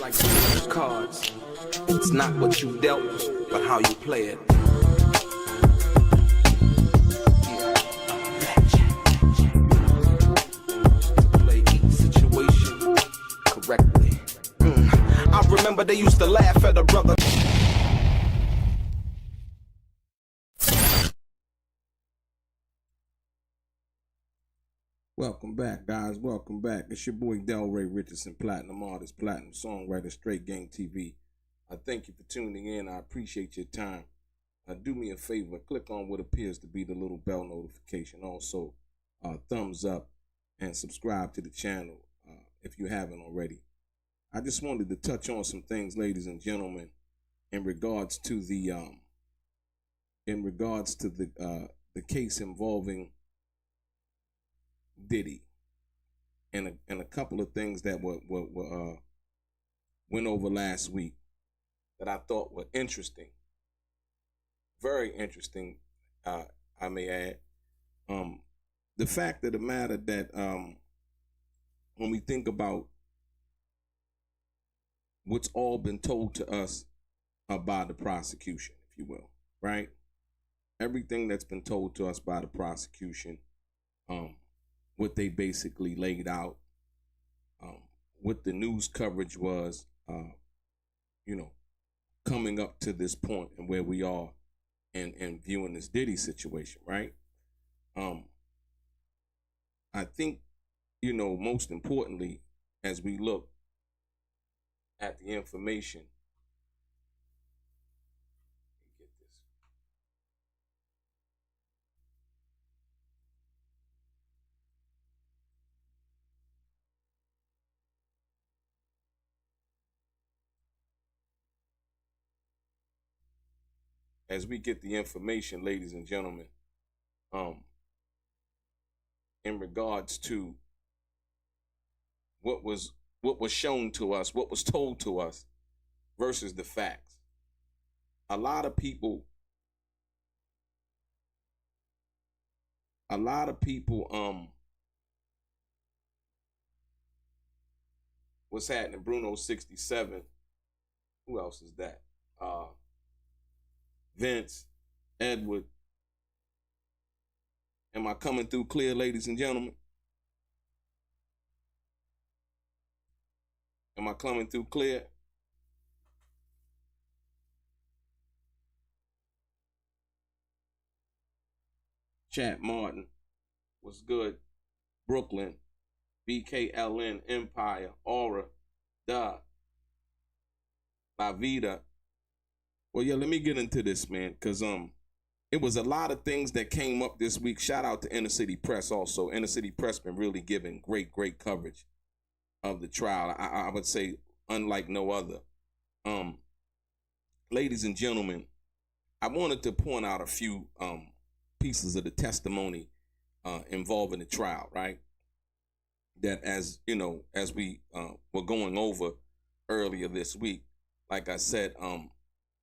It's like cards. It's not what you dealt, but how you play it. To play each situation correctly. I remember they used to laugh at a brother. Welcome back, guys. Welcome back. It's your boy DELRAY, Richardson, platinum artist, platinum songwriter, Straight Gang TV. I thank you for tuning in. I appreciate your time. Do me a favor, click on what appears to be the little bell notification. Also, thumbs up and subscribe to the channel if you haven't already. I just wanted to touch on some things, ladies and gentlemen, in regards to the case involving Diddy, and a couple of things that went over last week that I thought were interesting, very interesting. I may add, the fact of the matter that when we think about what's all been told to us by the prosecution, if you will, right? Everything that's been told to us by the prosecution, what they basically laid out, what the news coverage was, coming up to this point and where we are and viewing this Diddy situation, right? I think, most importantly, as we look at the information, ladies and gentlemen, in regards to what was shown to us, what was told to us, versus the facts. A lot of people, what's happening? Bruno 67. Who else is that? Vince, Edward. Am I coming through clear, ladies and gentlemen? Am I coming through clear? Chat Martin, what's good? Brooklyn, BKLN, Empire, Aura, La Vida. Well, yeah, let me get into this, man, because it was a lot of things that came up this week. Shout out to Inner City Press also. Inner City Press been really giving great coverage of the trial. I would say unlike no other. Ladies and gentlemen, I wanted to point out a few pieces of the testimony involving the trial, right? That as we were going over earlier this week, like I said,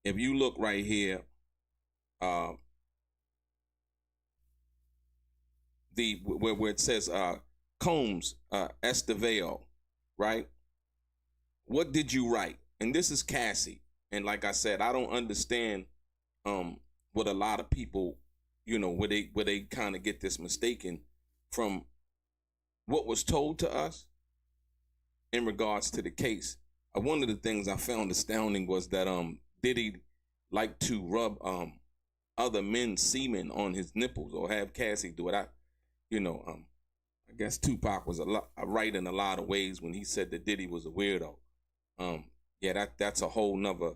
if you look right here, where it says Combs, Estevao, right? What did you write? And this is Cassie. And like I said, I don't understand what a lot of people, where they kind of get this mistaken from what was told to us in regards to the case. One of the things I found astounding was that Diddy liked to rub other men's semen on his nipples or have Cassie do it. I guess Tupac was right in a lot of ways when he said that Diddy was a weirdo. That's a whole nother.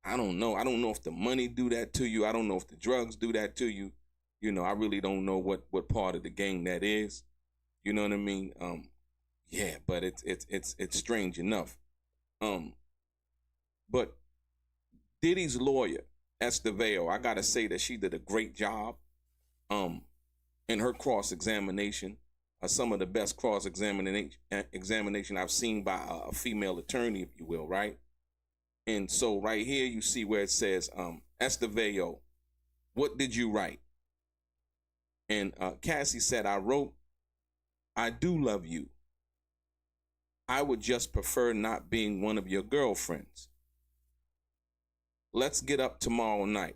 I don't know if the money do that to you. I don't know if the drugs do that to you. I really don't know what part of the game that is. You know what I mean? But it's strange enough. But Diddy's lawyer, Estevao, I gotta say that she did a great job in her cross-examination. Some of the best cross-examination I've seen by a female attorney, if you will, right? And so right here you see where it says, Estevao, what did you write? And Cassie said, I wrote, I do love you. I would just prefer not being one of your girlfriends. Let's get up tomorrow night.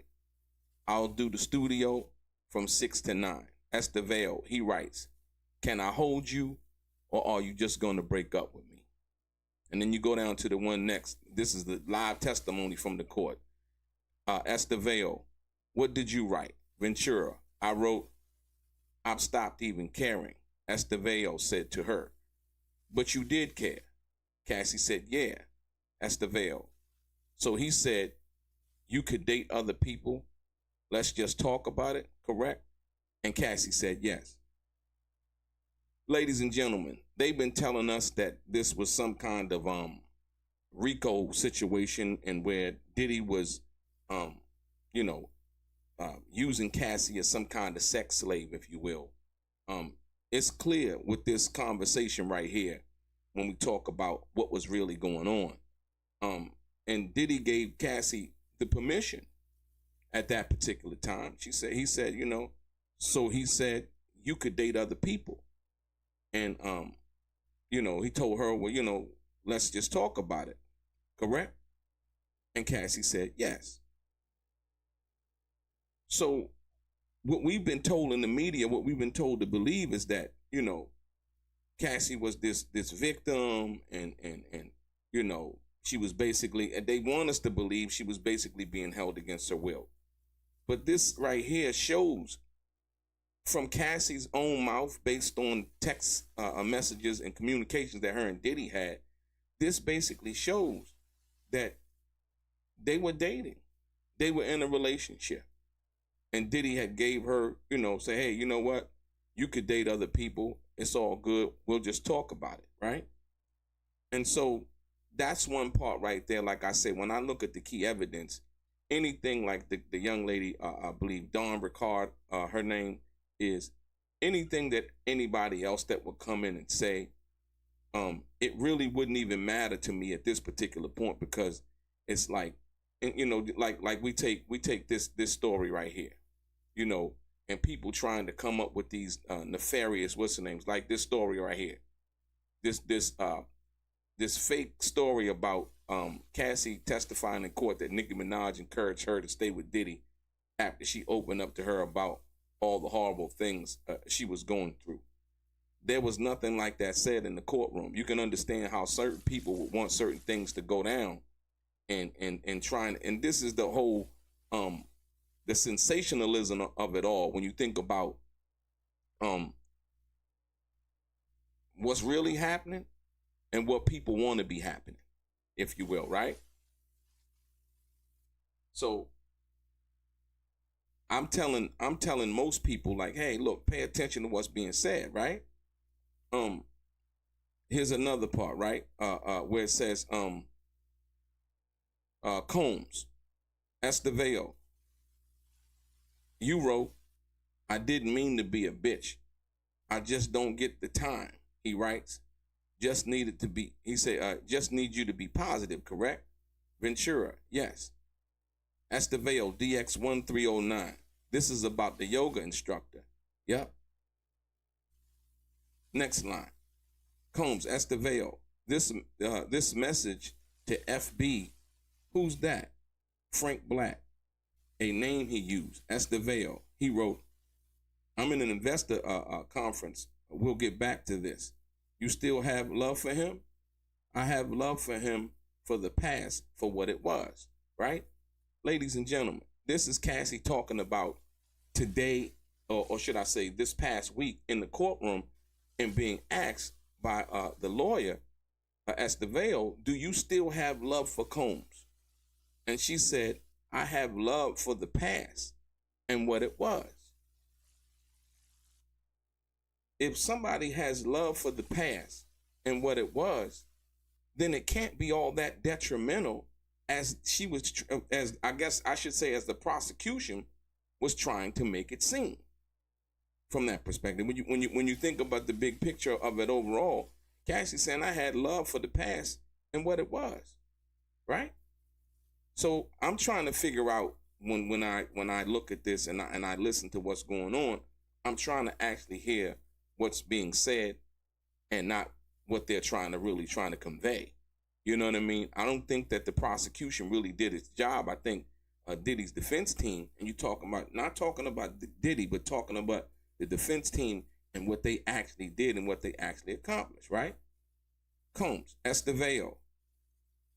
I'll do the studio from 6 to 9. Estevao, he writes, can I hold you, or are you just going to break up with me? And then you go down to the one next. This is the live testimony from the court. Estevao, what did you write? Ventura, I wrote, I've stopped even caring. Estevao said to her, but you did care. Cassie said, yeah. Estevao, so he said, you could date other people. Let's just talk about it, correct? And Cassie said, yes. Ladies and gentlemen, they've been telling us that this was some kind of RICO situation, and where Diddy was, using Cassie as some kind of sex slave, if you will. It's clear with this conversation right here when we talk about what was really going on. And Diddy gave Cassie the permission at that particular time. He said, so he said, you could date other people. And, he told her, well, let's just talk about it. Correct? And Cassie said, yes. So what we've been told in the media, what we've been told to believe is that, Cassie was this victim and she was basically, and they want us to believe she was basically being held against her will. But this right here shows from Cassie's own mouth, based on text messages and communications that her and Diddy had, this basically shows that they were dating. They were in a relationship. And Diddy had gave her, say, hey, you know what? You could date other people. It's all good. We'll just talk about it, right? And so that's one part right there. Like I said, when I look at the key evidence, anything like the young lady, I believe Dawn Ricard, her name is, anything that anybody else that would come in and say, it really wouldn't even matter to me at this particular point, because it's like, like we take this story right here, and people trying to come up with these nefarious what's the names, like this story right here, this fake story about Cassie testifying in court that Nicki Minaj encouraged her to stay with Diddy after she opened up to her about all the horrible things she was going through. There was nothing like that said in the courtroom. You can understand how certain people would want certain things to go down, and trying. And this is the whole the sensationalism of it all. When you think about what's really happening and what people want to be happening, if you will, right? So I'm telling most people, like, hey, look, pay attention to what's being said, right? Here's another part, right? Where it says, Combs, Estevao, you wrote, I didn't mean to be a bitch. I just don't get the time. He writes, just needed to be, he said, just need you to be positive, correct? Ventura, yes. Estevao, DX1309. This is about the yoga instructor. Yep. Next line. Combs, Estevao, this message to FB, who's that? Frank Black, a name he used. Estevao, he wrote, I'm in an investor conference. We'll get back to this. You still have love for him? I have love for him for the past, for what it was, right? Ladies and gentlemen, this is Cassie talking about today, or should I say this past week in the courtroom, and being asked by the lawyer, Estevao, do you still have love for Combs? And she said, I have love for the past and what it was. If somebody has love for the past and what it was, then it can't be all that detrimental as she was, as I guess I should say, as the prosecution was trying to make it seem. From that perspective, when you think about the big picture of it overall, Cassie saying I had love for the past and what it was, right? So I'm trying to figure out when I look at this and I listen to what's going on, I'm trying to actually hear what's being said and not what they're really trying to convey. You know what I mean? I don't think that the prosecution really did its job. I think Diddy's defense team, and you talking about, not talking about Diddy, but talking about the defense team and what they actually did and what they actually accomplished, right? Combs, Estevao.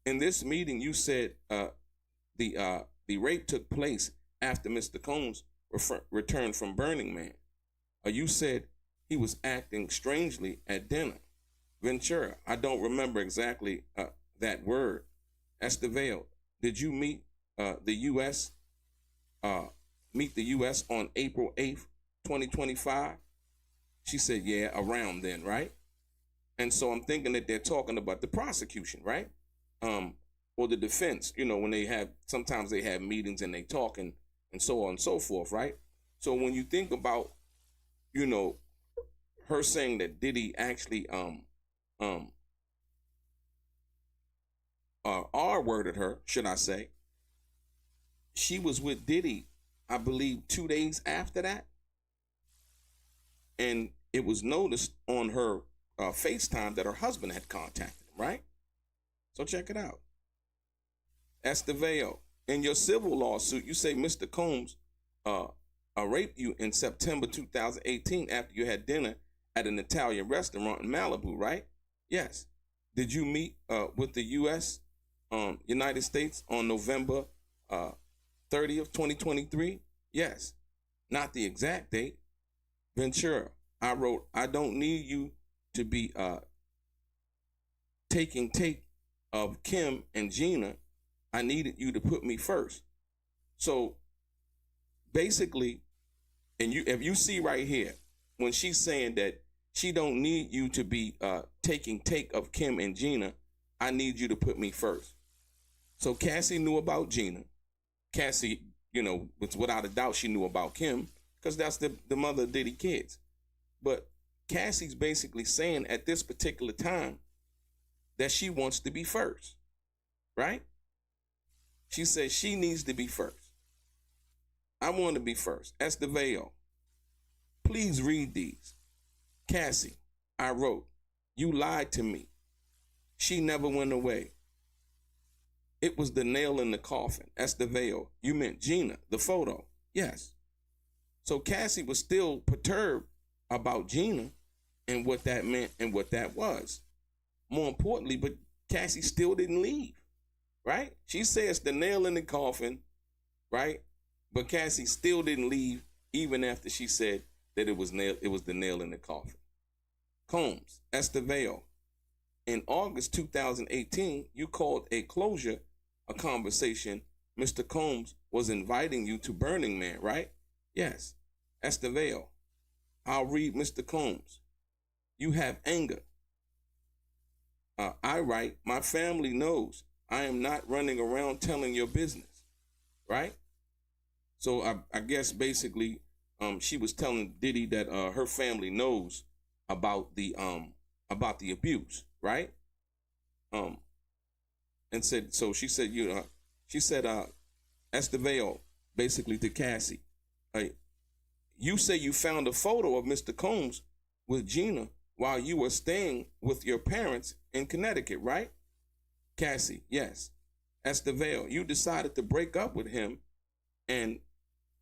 In this meeting, you said the rape took place after Mr. Combs returned from Burning Man. You said he was acting strangely at dinner. Ventura, I don't remember exactly that word. Estevao, did you meet the U.S. On April 8th, 2025? She said, yeah, around then, right? And so I'm thinking that they're talking about the prosecution, right? Or the defense, you know, when sometimes they have meetings and they talk and so on and so forth, right? So when you think about, you know, her saying that Diddy actually R-worded her, should I say, she was with Diddy, I believe, 2 days after that. And it was noticed on her FaceTime that her husband had contacted him, right? So check it out. Estevao, in your civil lawsuit, you say Mr. Combs raped you in September 2018 after you had dinner at an Italian restaurant in Malibu, right? Yes. Did you meet with the U.S., United States, on November 30th, 2023? Yes. Not the exact date. Ventura, I wrote, I don't need you to be taking take of Kim and Gina. I needed you to put me first. So basically, and if you see right here, when she's saying that she don't need you to be taking take of Kim and Gina, I need you to put me first. So Cassie knew about Gina. Cassie, you know, without a doubt, she knew about Kim because that's the mother of Diddy kids. But Cassie's basically saying at this particular time that she wants to be first, right? She says she needs to be first. I want to be first. Estevao, please read these. Cassie, I wrote, you lied to me. She never went away. It was the nail in the coffin. Estevao, you meant Gina, the photo. Yes. So Cassie was still perturbed about Gina and what that meant and what that was. More importantly, but Cassie still didn't leave, right? She says the nail in the coffin, right? But Cassie still didn't leave even after she said that it was the nail in the coffin. Combs, Estevao, in August 2018, you called a closure a conversation. Mr. Combs was inviting you to Burning Man, right? Yes. Estevao, I'll read Mr. Combs. You have anger. I write, my family knows I am not running around telling your business, right? So I guess basically she was telling Diddy that her family knows about the abuse, right? And said, so she said, Estevao, basically to Cassie, you say you found a photo of Mr. Combs with Gina while you were staying with your parents in Connecticut, right? Cassie, yes. Estevao, you decided to break up with him and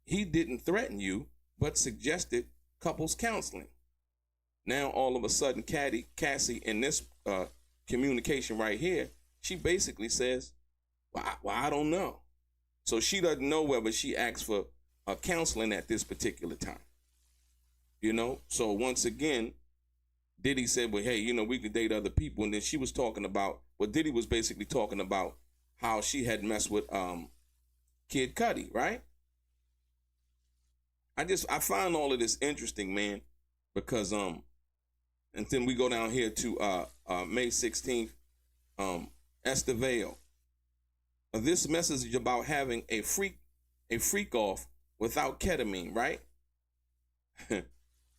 he didn't threaten you, but suggested couples counseling. Now, all of a sudden, Cassie, in this communication right here, she basically says, well, I don't know. So she doesn't know whether she asked for counseling at this particular time. You know, so once again, Diddy said, well, hey, you know, we could date other people. And then she was talking about, well, Diddy was basically talking about how she had messed with Kid Cudi, right? I find all of this interesting, man, because and then we go down here to May 16th, Estevao. This message about having a freak off without ketamine, right?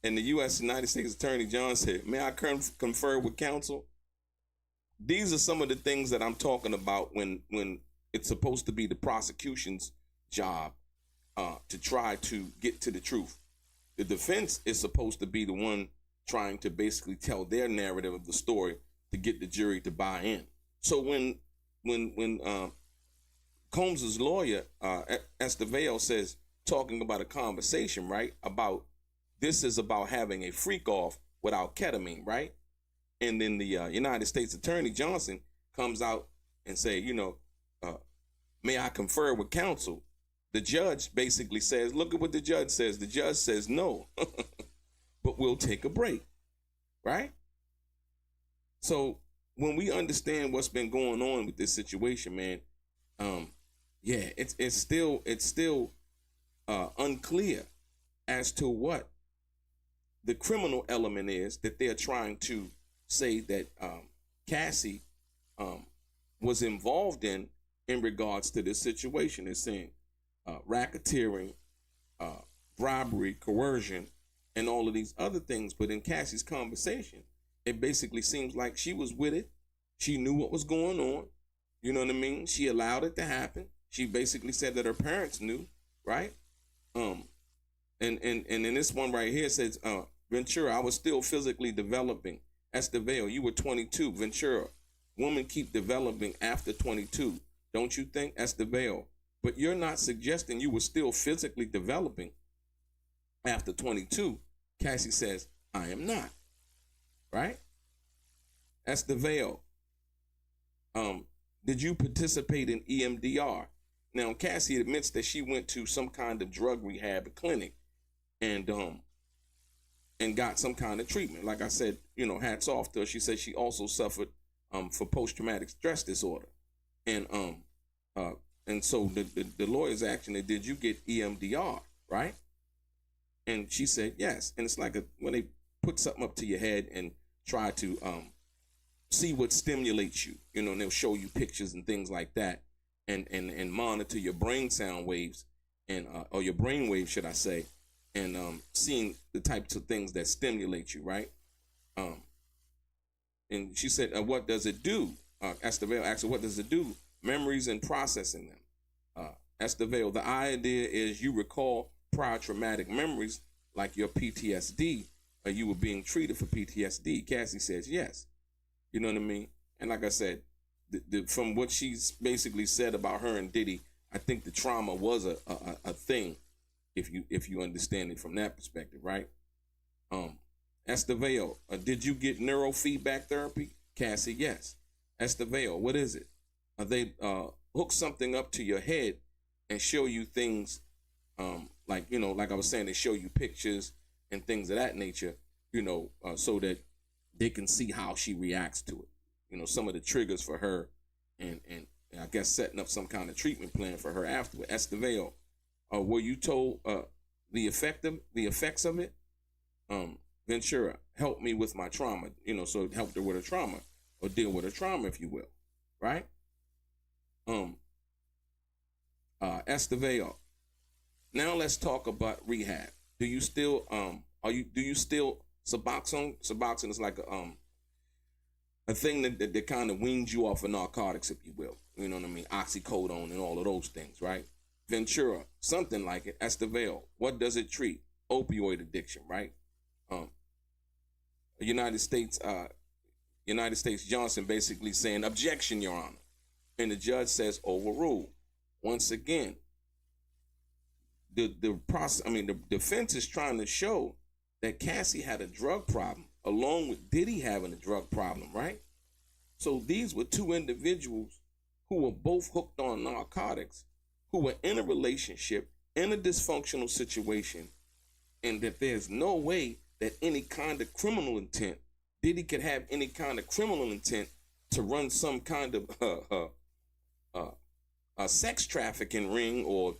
And the United States Attorney John said, may I confer with counsel? These are some of the things that I'm talking about when it's supposed to be the prosecution's job to try to get to the truth. The defense is supposed to be the one trying to basically tell their narrative of the story to get the jury to buy in. So when Combs's lawyer, Estevao, says, talking about a conversation, right, about this is about having a freak off without ketamine, right? And then the United States Attorney Johnson comes out and say, may I confer with counsel? The judge basically says, look at what the judge says. The judge says no, but we'll take a break, right? So when we understand what's been going on with this situation, man, it's still unclear as to what the criminal element is that they're trying to say that Cassie was involved in regards to this situation. They're saying racketeering, bribery, coercion, and all of these other things. But in Cassie's conversation, it basically seems like she was with it. She knew what was going on. You know what I mean? She allowed it to happen. She basically said that her parents knew, right? And in this one right here, it says, Ventura, I was still physically developing. Estevao, you were 22. Ventura, women keep developing after 22. Don't you think? Estevao, but you're not suggesting you were still physically developing after 22. Cassie says, I am not. Right? Estevao, did you participate in EMDR? Now, Cassie admits that she went to some kind of drug rehab clinic and got some kind of treatment. Like I said, hats off to her. She said she also suffered for post-traumatic stress disorder. And so the lawyer's asking her, did you get EMDR, right? And she said yes. And it's like when they put something up to your head and try to see what stimulates you, and they'll show you pictures and things like that, and monitor your brain sound waves or your brain waves, should I say, and seeing the types of things that stimulate you, right? And she said, what does it do? Estevao asked her, what does it do? Memories and processing them. Estevao, the idea is you recall prior traumatic memories like your PTSD, or you were being treated for PTSD. Cassie says yes. You know what I mean? And like I said, from what she's basically said about her and Diddy, I think the trauma was a thing, if you understand it from that perspective, right? Estevao, did you get neurofeedback therapy? Cassie, yes. Estevao, what is it? They hook something up to your head and show you things, like I was saying, they show you pictures and things of that nature, so that they can see how she reacts to it. Some of the triggers for her, and I guess setting up some kind of treatment plan for her afterward. Estevao, were you told the effects of it? Ventura, help me with my trauma. So it helped her with her trauma, or deal with her trauma, if you will, right? Estevao. Now let's talk about rehab. Do you still Suboxone? Suboxone is like a thing that kind of weans you off of narcotics, if you will. You know what I mean? Oxycodone and all of those things, right? Ventura, something like it. Estevao, what does it treat? Opioid addiction, right? United States Johnson basically saying, objection, Your Honor. And the judge says, overrule. Once again, the defense is trying to show that Cassie had a drug problem along with Diddy having a drug problem, right? So these were two individuals who were both hooked on narcotics, who were in a relationship, in a dysfunctional situation, and that there's no way that any kind of criminal intent, Diddy could have any kind of criminal intent to run some kind of a sex trafficking ring, or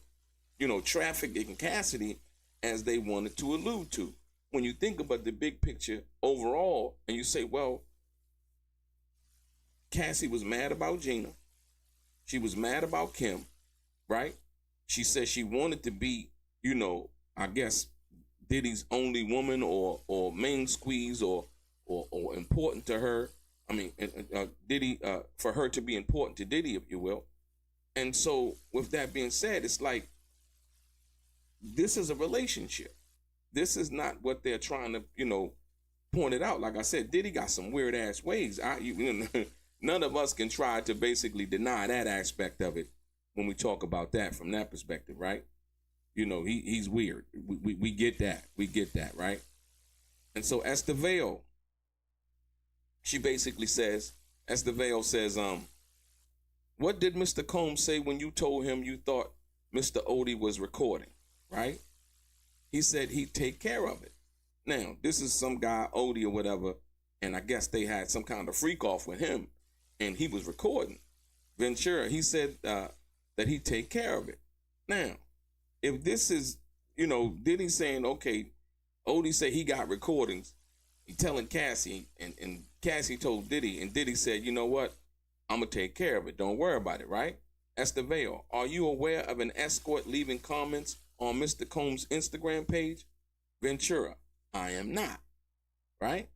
trafficking Cassidy, as they wanted to allude to. When you think about the big picture overall, and you say, well, Cassie was mad about Gina, she was mad about Kim, right? She said she wanted to be, I guess, Diddy's only woman, or main squeeze, or important to her. I mean, Diddy, for her to be important to Diddy, if you will. And so with that being said, it's like, this is a relationship. This is not what they're trying to, pointed out, like I said, Diddy got some weird ass ways. None of us can try to basically deny that aspect of it when we talk about that from that perspective, right? He's weird. We get that. We get that, right? And so Esther Vale, she basically says, what did Mr. Combs say when you told him you thought Mr. Odie was recording, right? He said he'd take care of it. Now, this is some guy, Odie or whatever, and I guess they had some kind of freak off with him, and he was recording. Ventura, he said that he'd take care of it. Now, if this is, Diddy saying, okay, Odie said he got recordings, he telling Cassie, and Cassie told Diddy, and Diddy said, you know what? I'm going to take care of it. Don't worry about it, right? Esther Vale, are you aware of an escort leaving comments on Mr. Combs' Instagram page? Ventura, I am not, right?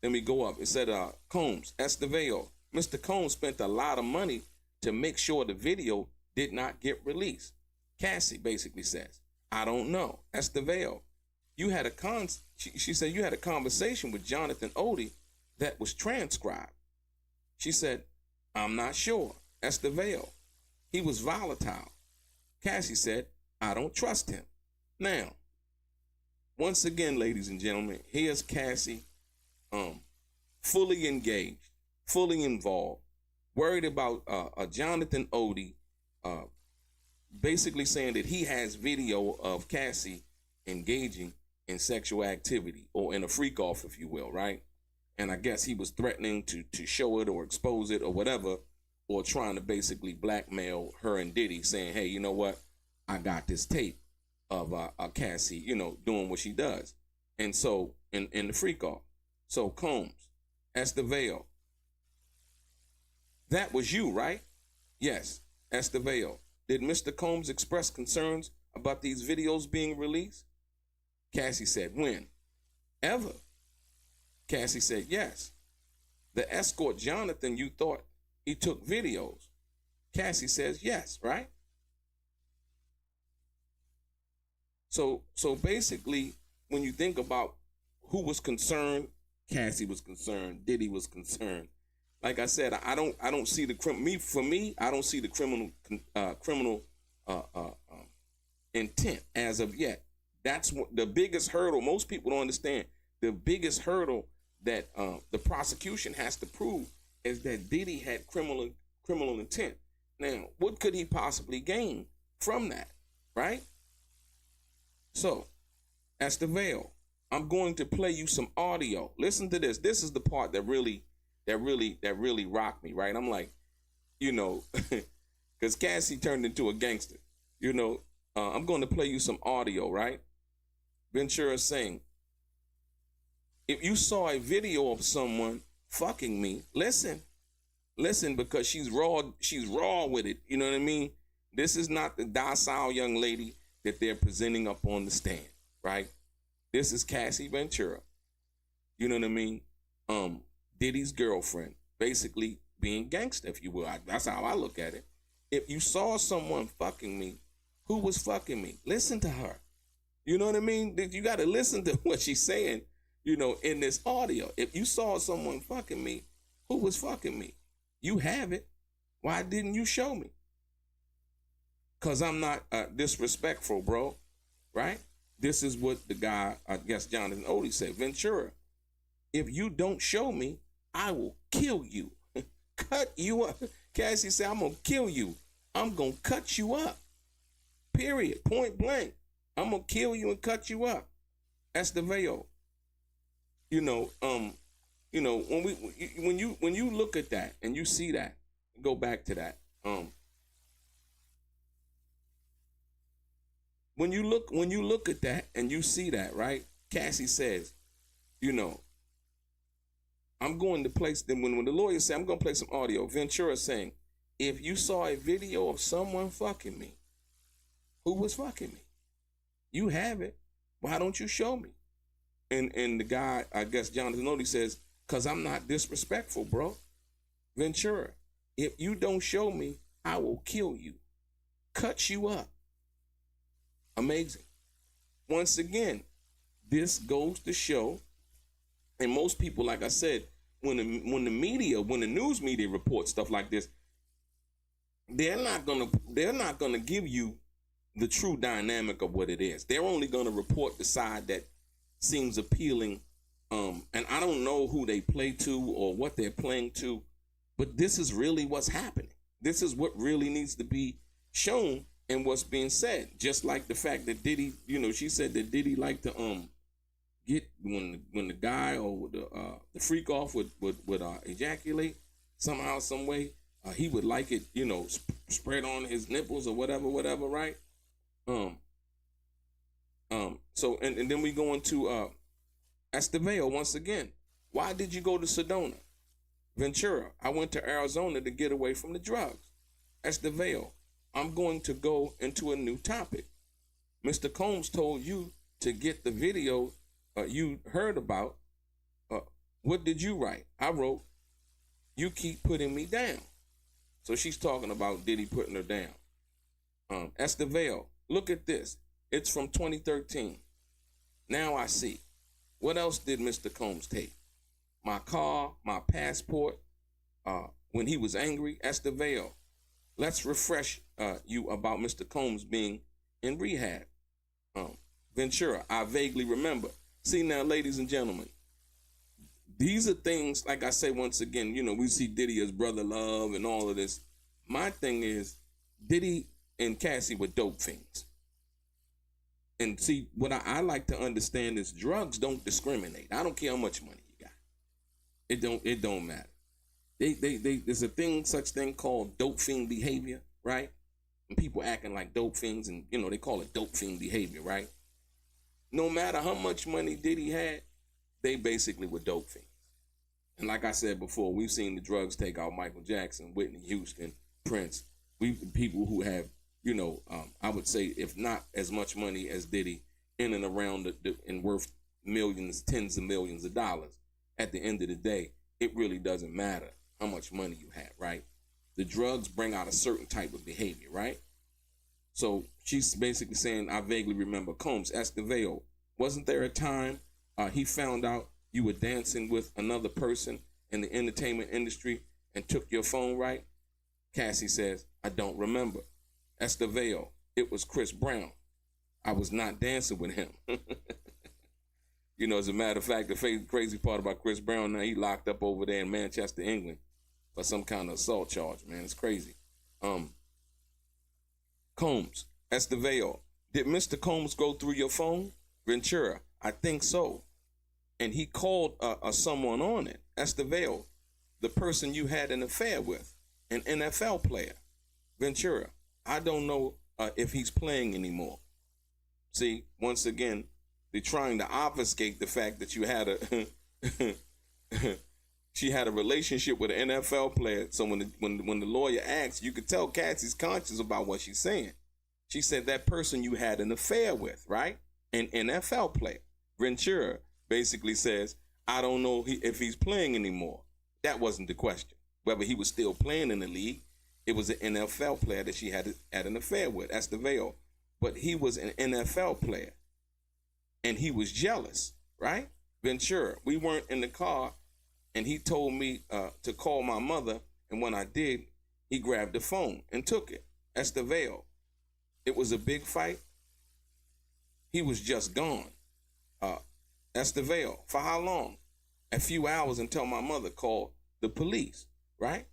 Let me go up. It said, Combs, Esther Vale, Mr. Combs spent a lot of money to make sure the video did not get released. Cassie basically says, I don't know. Esther Vale, she said you had a conversation with Jonathan Odie that was transcribed. She said, I'm not sure. Esther Vale, he was volatile. Cassie said, I don't trust him. Now, once again, ladies and gentlemen, here's Cassie, fully engaged, fully involved, worried about Jonathan Odie, basically saying that he has video of Cassie engaging in sexual activity or in a freak off, if you will, right? And I guess he was threatening to show it or expose it or whatever, or trying to basically blackmail her and Diddy, saying, hey, you know what? I got this tape of Cassie, doing what she does. And so, in the freak off. So, Combs, Esther Vale, that was you, right? Yes, Esther Vale. Did Mr. Combs express concerns about these videos being released? Cassie said, when? Ever? Cassie said, yes. The escort Jonathan, you thought he took videos? Cassie says, yes, right? So basically, when you think about who was concerned, Cassie was concerned, Diddy was concerned. Like I said, I don't see the I don't see the criminal intent as of yet. That's what the biggest hurdle. Most people don't understand. The biggest hurdle that the prosecution has to prove is that Diddy had criminal intent. Now, what could he possibly gain from that, right? So, Esther Vale, I'm going to play you some audio. Listen to this. This is the part that really rocked me, right? I'm like, because Cassie turned into a gangster. I'm going to play you some audio, right? Ventura saying, if you saw a video of someone fucking me, listen, because she's raw with it. You know what I mean? This is not the docile young lady that they're presenting up on the stand, right? This is Cassie Ventura. You know what I mean? Diddy's girlfriend, basically being gangster, if you will. That's how I look at it. If you saw someone fucking me, who was fucking me? Listen to her. You know what I mean? You got to listen to what she's saying, in this audio. If you saw someone fucking me, who was fucking me? You have it. Why didn't you show me? Because I'm not disrespectful, bro. Right? This is what the guy, I guess Jonathan Odie said. Ventura, if you don't show me, I will kill you. Cut you up. Cassie said, I'm going to kill you. I'm going to cut you up. Period. Point blank. I'm going to kill you and cut you up. That's the veil. When you look at that and you see that, go back to that. When you look at that and you see that, right? Cassie says, I'm going to place them when the lawyer said, I'm going to play some audio. Ventura saying, if you saw a video of someone fucking me, who was fucking me? You have it. Why don't you show me? And the guy, I guess Jonathan Odie says, because I'm not disrespectful, bro. Ventura, if you don't show me, I will kill you. Cut you up. Amazing. Once again, this goes to show, and most people, like I said, when the news media reports stuff like this, they're not gonna give you the true dynamic of what it is. They're only gonna report the side that seems appealing. And I don't know who they play to or what they're playing to, but this is really what's happening. This is what really needs to be shown and what's being said. Just like the fact that Diddy, she said that Diddy liked to get when the guy or the freak off would ejaculate somehow, some way, he would like it, spread on his nipples or whatever, right? So and then we go into Estevao once again. Why did you go to Sedona? Ventura, I went to Arizona to get away from the drugs. Estevao, I'm going to go into a new topic. Mr. Combs told you to get the video you heard about. What did you write? I wrote, you keep putting me down. So she's talking about Diddy putting her down. Estevao, look at this. It's from 2013. Now I see. What else did Mr. Combs take? My car, my passport, when he was angry. Estevao, let's refresh you about Mr. Combs being in rehab. Ventura, I vaguely remember. See now, ladies and gentlemen, these are things, like I say once again, we see Diddy as brother love and all of this. My thing is, Diddy and Cassie were dope fiends. And see, what I like to understand is drugs don't discriminate. I don't care how much money you got. It don't matter. There's such thing called dope fiend behavior, right? And people acting like dope fiends, and they call it dope fiend behavior, right? No matter how much money Diddy had, they basically were dope fiends. And like I said before, we've seen the drugs take out Michael Jackson, Whitney Houston, Prince. People who have, I would say, if not as much money as Diddy, in and around and worth millions, tens of millions of dollars. At the end of the day, it really doesn't matter how much money you have, right? The drugs bring out a certain type of behavior, right? So she's basically saying, I vaguely remember Combs, Estevao, wasn't there a time he found out you were dancing with another person in the entertainment industry and took your phone, right? Cassie says, I don't remember. Estevao, it was Chris Brown. I was not dancing with him. As a matter of fact, the crazy part about Chris Brown, now he locked up over there in Manchester, England for some kind of assault charge, man. It's crazy. Combs, Estevao, did Mr. Combs go through your phone? Ventura, I think so. And he called someone on it. Estevao, the person you had an affair with, an NFL player. Ventura, I don't know if he's playing anymore. See, once again, they're trying to obfuscate the fact that you had she had a relationship with an NFL player. So when the lawyer asked, you could tell Cassie's conscious about what she's saying. She said that person you had an affair with, right? An NFL player. Ventura basically says, I don't know if he's playing anymore. That wasn't the question. Whether he was still playing in the league, it was an NFL player that she had an affair with. That's the veil. But he was an NFL player. And he was jealous, right? Ventura, we weren't in the car, and he told me to call my mother. And when I did, he grabbed the phone and took it. That's the veil. It was a big fight. He was just gone. That's the veil. For how long? A few hours until my mother called the police, right?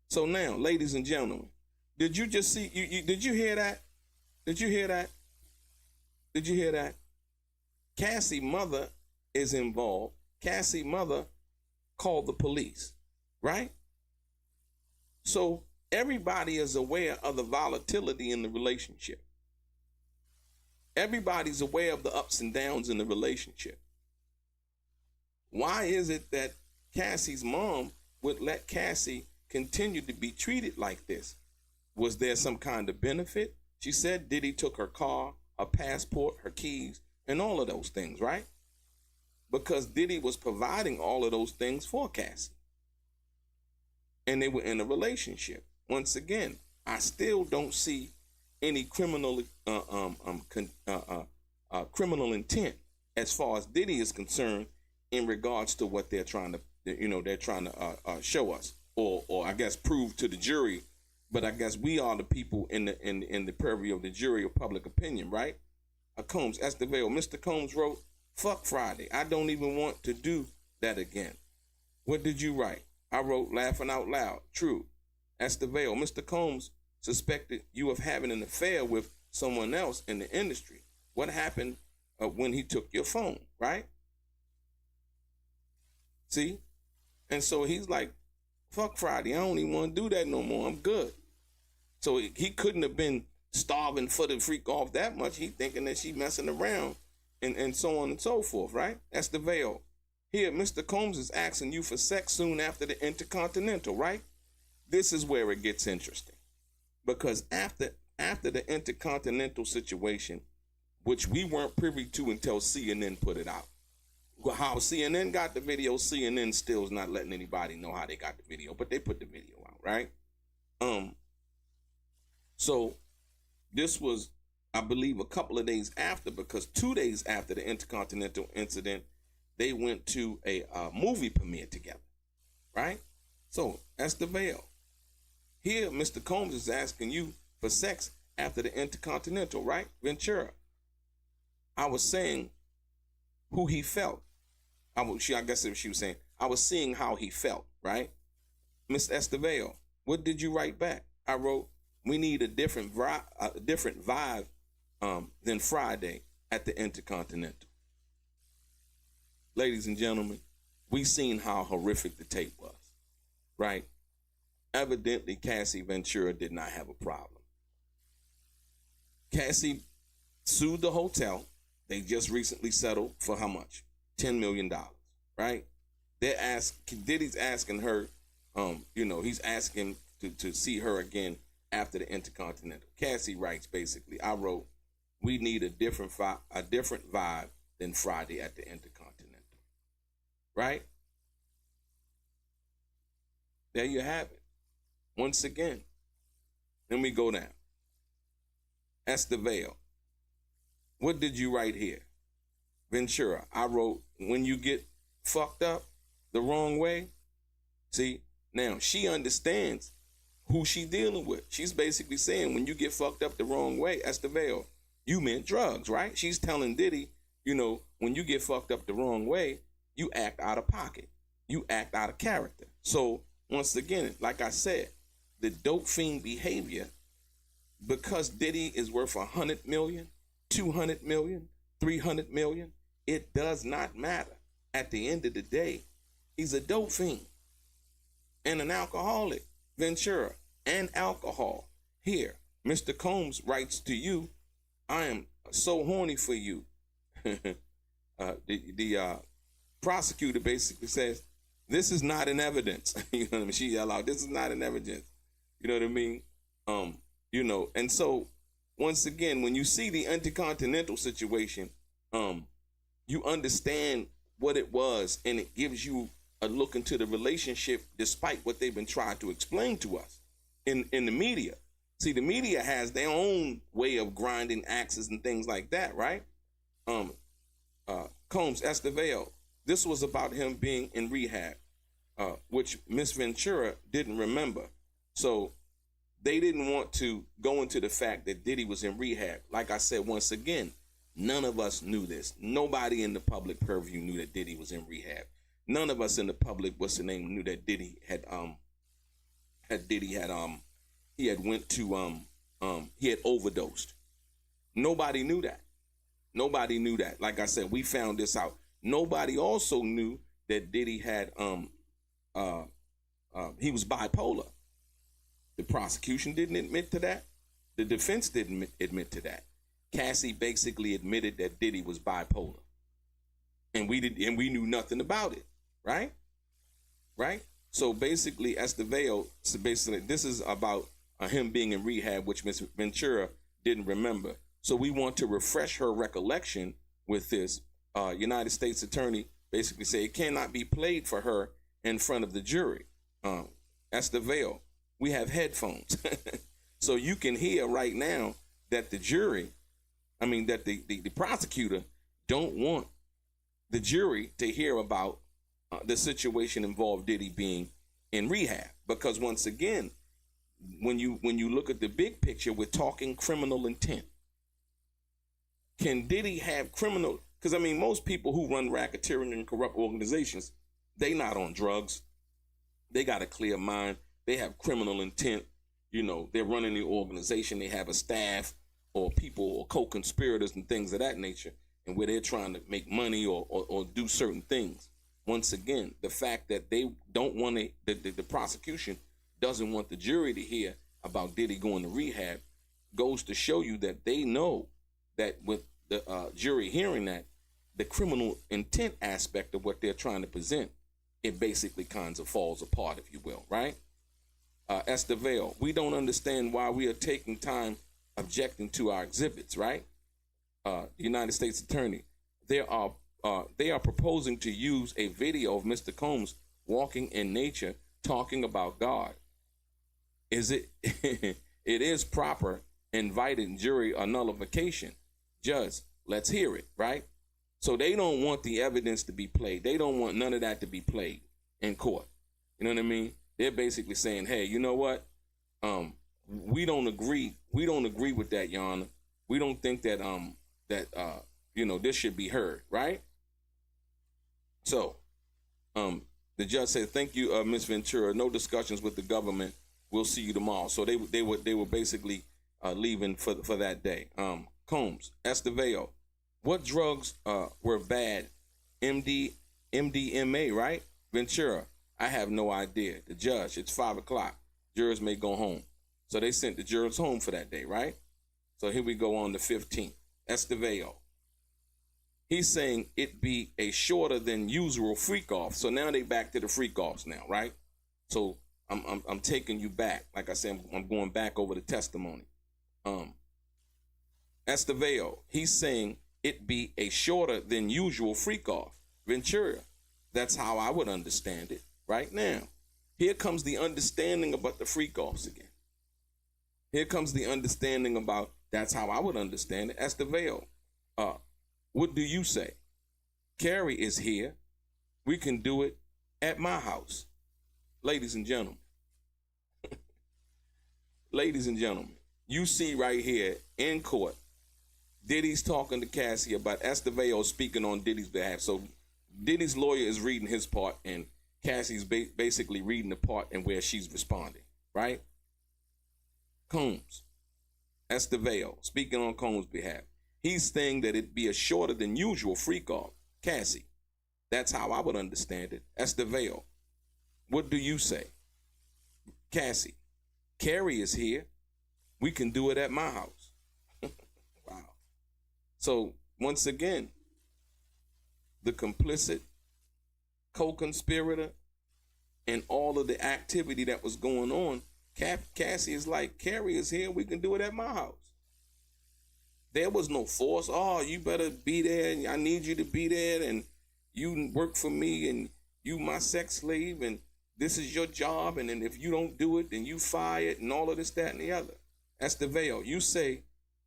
So now, ladies and gentlemen, did you just see, did you hear that? Did you hear that? Did you hear that? Cassie mother is involved. Cassie mother called the police, right? So everybody is aware of the volatility in the relationship. Everybody's aware of the ups and downs in the relationship. Why is it that Cassie's mom would let Cassie continue to be treated like this? Was there some kind of benefit? She said Diddy took her car, her passport, her keys, and all of those things, right? Because Diddy was providing all of those things for Cassie. And they were in a relationship. Once again, I still don't see any criminal intent as far as Diddy is concerned, in regards to what they're trying to, show us, or I guess prove to the jury. But I guess we are the people in the purview of the jury of public opinion, right? Combs, Estevao. Mr. Combs wrote, "Fuck Friday. I don't even want to do that again." What did you write? I wrote, "Laughing out loud." True. Estevao. Mr. Combs suspected you of having an affair with someone else in the industry. What happened when he took your phone, right? See? And so he's like, "Fuck Friday. I don't even want to do that no more. I'm good." So he couldn't have been starving for the freak off that much. He thinking that she messing around and so on and so forth, right? That's the veil. Here, Mr. Combs is asking you for sex soon after the Intercontinental, right? This is where it gets interesting. Because after the Intercontinental situation, which we weren't privy to until CNN put it out. How CNN got the video, CNN still is not letting anybody know how they got the video, but they put the video out, right? So this was, I believe, a couple of days after, because 2 days after the Intercontinental incident, they went to a movie premiere together, right? So that's the veil. Here, Mr. Combs is asking you for sex after the Intercontinental, right? Ventura. I was saying who he felt. I guess she was saying, I was seeing how he felt, right? Miss Estevao, what did you write back? I wrote, "We need a different vibe than Friday at the Intercontinental." Ladies and gentlemen, we seen how horrific the tape was, right? Evidently, Cassie Ventura did not have a problem. Cassie sued the hotel. They just recently settled for how much? $10 million, right? Diddy's asking her, he's asking to see her again after the Intercontinental. Cassie writes, basically, I wrote, "We need a different vibe than Friday at the Intercontinental," right? There you have it. Once again, then we go down. Estevao, what did you write here? Ventura, I wrote, "When you get fucked up the wrong way." See, now she understands who she dealing with. She's basically saying, when you get fucked up the wrong way, Estevao, you meant drugs, right? She's telling Diddy, when you get fucked up the wrong way, you act out of pocket. You act out of character. So once again, like I said, the dope fiend behavior, because Diddy is worth 100 million, 200 million, 300 million, it does not matter. At the end of the day, he's a dope fiend and an alcoholic. Ventura and alcohol. Here, Mr. Combs writes to you, "I am so horny for you." The prosecutor basically says, "This is not in evidence." You know what I mean? She yelled out, "This is not in evidence." You know what I mean? And so once again, when you see the Intercontinental situation, you understand what it was, and it gives you a look into the relationship, despite what they've been trying to explain to us in the media. See, the media has their own way of grinding axes and things like that, right? Combs, Estevao, this was about him being in rehab, which Miss Ventura didn't remember. So they didn't want to go into the fact that Diddy was in rehab. Like I said, once again, none of us knew this. Nobody in the public purview knew that Diddy was in rehab. None of us in the public, knew that Diddy had he had overdosed. Nobody knew that. Nobody knew that. Like I said, we found this out. Nobody also knew that Diddy had he was bipolar. The prosecution didn't admit to that. The defense didn't admit to that. Cassie basically admitted that Diddy was bipolar, and we knew nothing about it. Right? So basically, Estevao, this is about him being in rehab, which Ms. Ventura didn't remember. So we want to refresh her recollection with this. United States Attorney basically said it cannot be played for her in front of the jury. Estevao, we have headphones. So you can hear right now that the jury, that the prosecutor don't want the jury to hear about the situation involved Diddy being in rehab. Because once again, when you look at the big picture, we're talking criminal intent. Can Diddy have criminal? Because I mean, most people who run racketeering and corrupt organizations, they not on drugs. They got a clear mind. They have criminal intent. You know, they're running the organization. They have a staff or people or co-conspirators and things of that nature, and where they're trying to make money or do certain things. Once again, the fact that they don't want to, the prosecution doesn't want the jury to hear about Diddy going to rehab, goes to show you that they know that with the jury hearing that, the criminal intent aspect of what they're trying to present, it basically kind of falls apart, if you will, right? Estevale, we don't understand why we are taking time objecting to our exhibits, right? The United States Attorney, they are proposing to use a video of Mr. Combs walking in nature, talking about God. Is it? It is proper, invited jury or nullification. Judge, let's hear it, right? So they don't want the evidence to be played. They don't want none of that to be played in court. You know what I mean? They're basically saying, hey, you know what? We don't agree. We don't agree with that, Your Honor. We don't think that this should be heard, right? So, the judge said, "Thank you, Ms. Ventura. No discussions with the government. We'll see you tomorrow." So they were basically leaving for that day. Combs, Estevao, what drugs were bad? MDMA, right? Ventura, I have no idea. The judge, it's 5 o'clock. Jurors may go home. So they sent the jurors home for that day, right? So here we go on the 15th. Estevao. He's saying it be a shorter than usual freak off. So now they back to the freak offs now, right? So I'm taking you back. Like I said, I'm going back over the testimony. Estevao, he's saying it be a shorter than usual freak off. Ventura, that's how I would understand it right now. Here comes the understanding about the freak offs again. Here comes the understanding about that's how I would understand it. Estevao, what do you say? Carrie is here. We can do it at my house. Ladies and gentlemen. Ladies and gentlemen, you see right here in court, Diddy's talking to Cassie about Estevao speaking on Diddy's behalf. So Diddy's lawyer is reading his part and Cassie's basically reading the part and where she's responding, right? Combs, Estevao speaking on Combs' behalf. He's saying that it'd be a shorter than usual freak off. Cassie, that's how I would understand it. Estevao, what do you say? Cassie, Carrie is here. We can do it at my house. Wow. So once again, the complicit, co-conspirator, and all of the activity that was going on, Cassie is like, Carrie is here. We can do it at my house. There was no force. Oh, you better be there, and I need you to be there, and you work for me, and you my sex slave, and this is your job, and then if you don't do it, then you fired, and all of this, that, and the other. Estevao, you say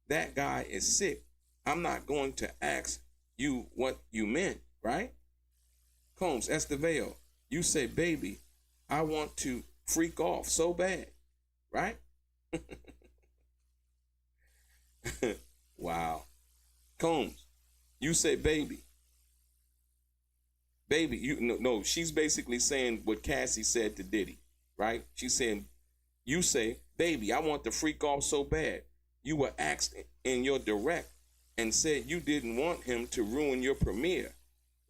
that guy is sick. I'm not going to ask you what you meant, right? Combs, Estevao, you say, baby, I want to freak off so bad, right? Wow. Combs, you say, baby, no, she's basically saying what Cassie said to Diddy, right? She's saying, you say, baby, I want to freak off so bad. You were asked in your direct and said you didn't want him to ruin your premiere,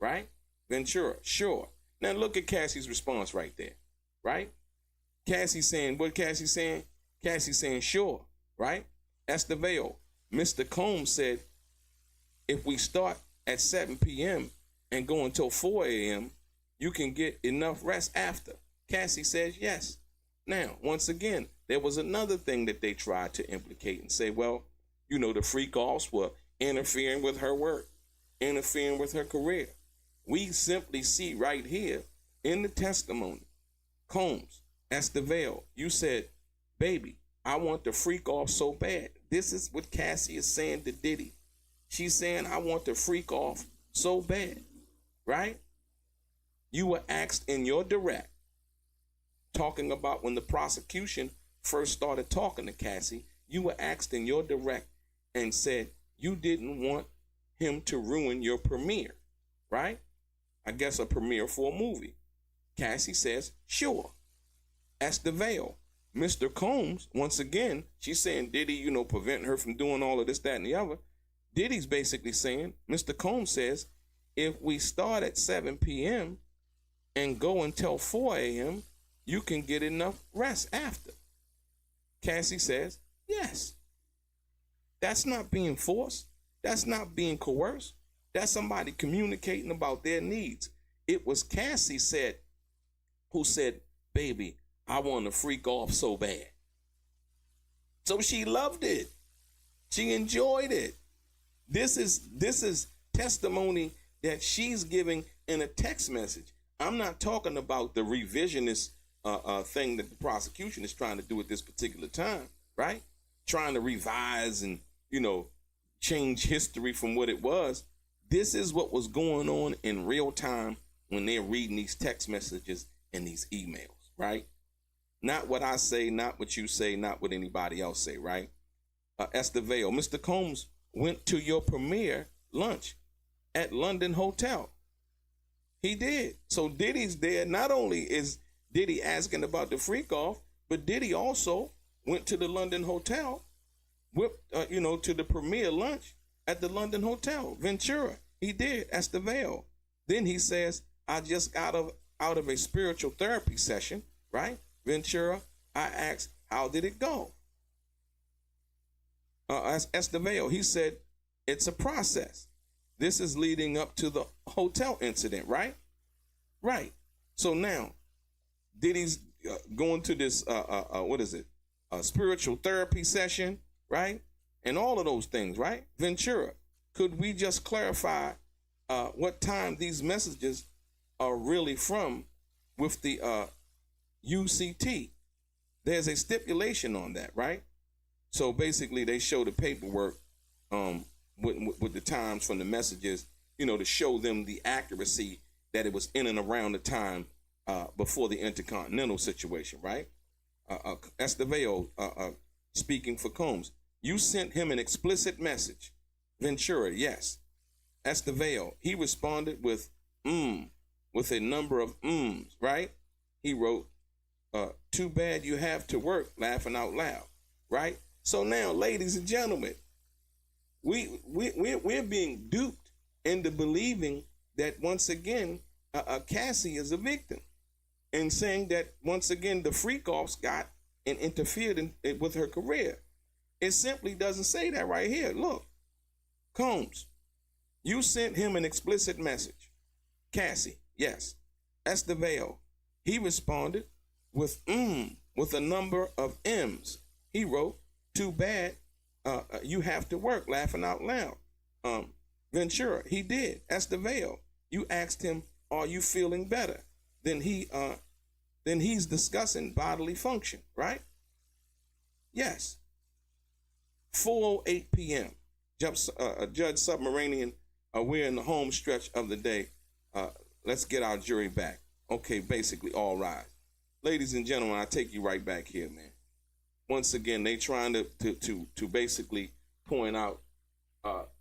right? Ventura, sure. Now look at Cassie's response right there, right? Cassie saying, what Cassie saying? Cassie saying, sure, right? Estevao, Mr. Combs said, if we start at 7 p.m. and go until 4 a.m., you can get enough rest after. Cassie says yes. Now, once again, there was another thing that they tried to implicate and say, well, you know, the freak-offs were interfering with her work, interfering with her career. We simply see right here in the testimony, Combs, Estevao, you said, baby, I want to freak off so bad. This is what Cassie is saying to Diddy. She's saying, I want to freak off so bad. right? You were asked in your direct, talking about when the prosecution first started talking to Cassie, you were asked in your direct and said you didn't want him to ruin your premiere, right? I guess a premiere for a movie. Cassie says, sure. That's the veil. Mr. Combs, once again, she's saying, did he, prevent her from doing all of this, that, and the other? Diddy's basically saying, Mr. Combs says, if we start at 7 p.m. and go until 4 a.m., you can get enough rest after. Cassie says, yes. That's not being forced. That's not being coerced. That's somebody communicating about their needs. It was Cassie who said, baby, I want to freak off so bad. So she loved it. She enjoyed it. This is testimony that she's giving in a text message. I'm not talking about the revisionist thing that the prosecution is trying to do at this particular time, right? Trying to revise and, change history from what it was. This is what was going on in real time when they're reading these text messages and these emails, right? Not what I say, not what you say, not what anybody else say, right? Esther Vale, Mr. Combs went to your premiere lunch at London Hotel. He did. So Diddy's there. Not only is Diddy asking about the freak off, but Diddy also went to the London Hotel, to the premiere lunch at the London Hotel. Ventura, he did. Esther Vale. Then he says, I just got out of a spiritual therapy session, right? Ventura, I asked, how did it go? As Esther Vale, he said, it's a process. This is leading up to the hotel incident, right? Right. So now, Diddy's going to this, spiritual therapy session, right? And all of those things, right? Ventura, could we just clarify what time these messages are really from with the UCT? There's a stipulation on that, right? So basically, they show the paperwork with the times from the messages, to show them the accuracy that it was in and around the time before the Intercontinental situation, right? Estevao, speaking for Combs, you sent him an explicit message. Ventura, yes. Estevao, he responded with a number of right? He wrote, too bad you have to work, laughing out loud, right? So now, ladies and gentlemen, we're being duped into believing that once again, Cassie is a victim, and saying that once again the freak-offs got and interfered with her career. It simply doesn't say that right here. Look, Combs, you sent him an explicit message. Cassie, yes. Estevao, he responded with a number of M's. He wrote, too bad you have to work, laughing out loud. Ventura, he did. Estevao, you asked him, are you feeling better? Then he's discussing bodily function, right? Yes. 4:08 p.m. Judge Submarinian, we're in the home stretch of the day. Let's get our jury back. Okay, basically, all rise. Ladies and gentlemen, I take you right back here, man. Once again, they trying to basically point out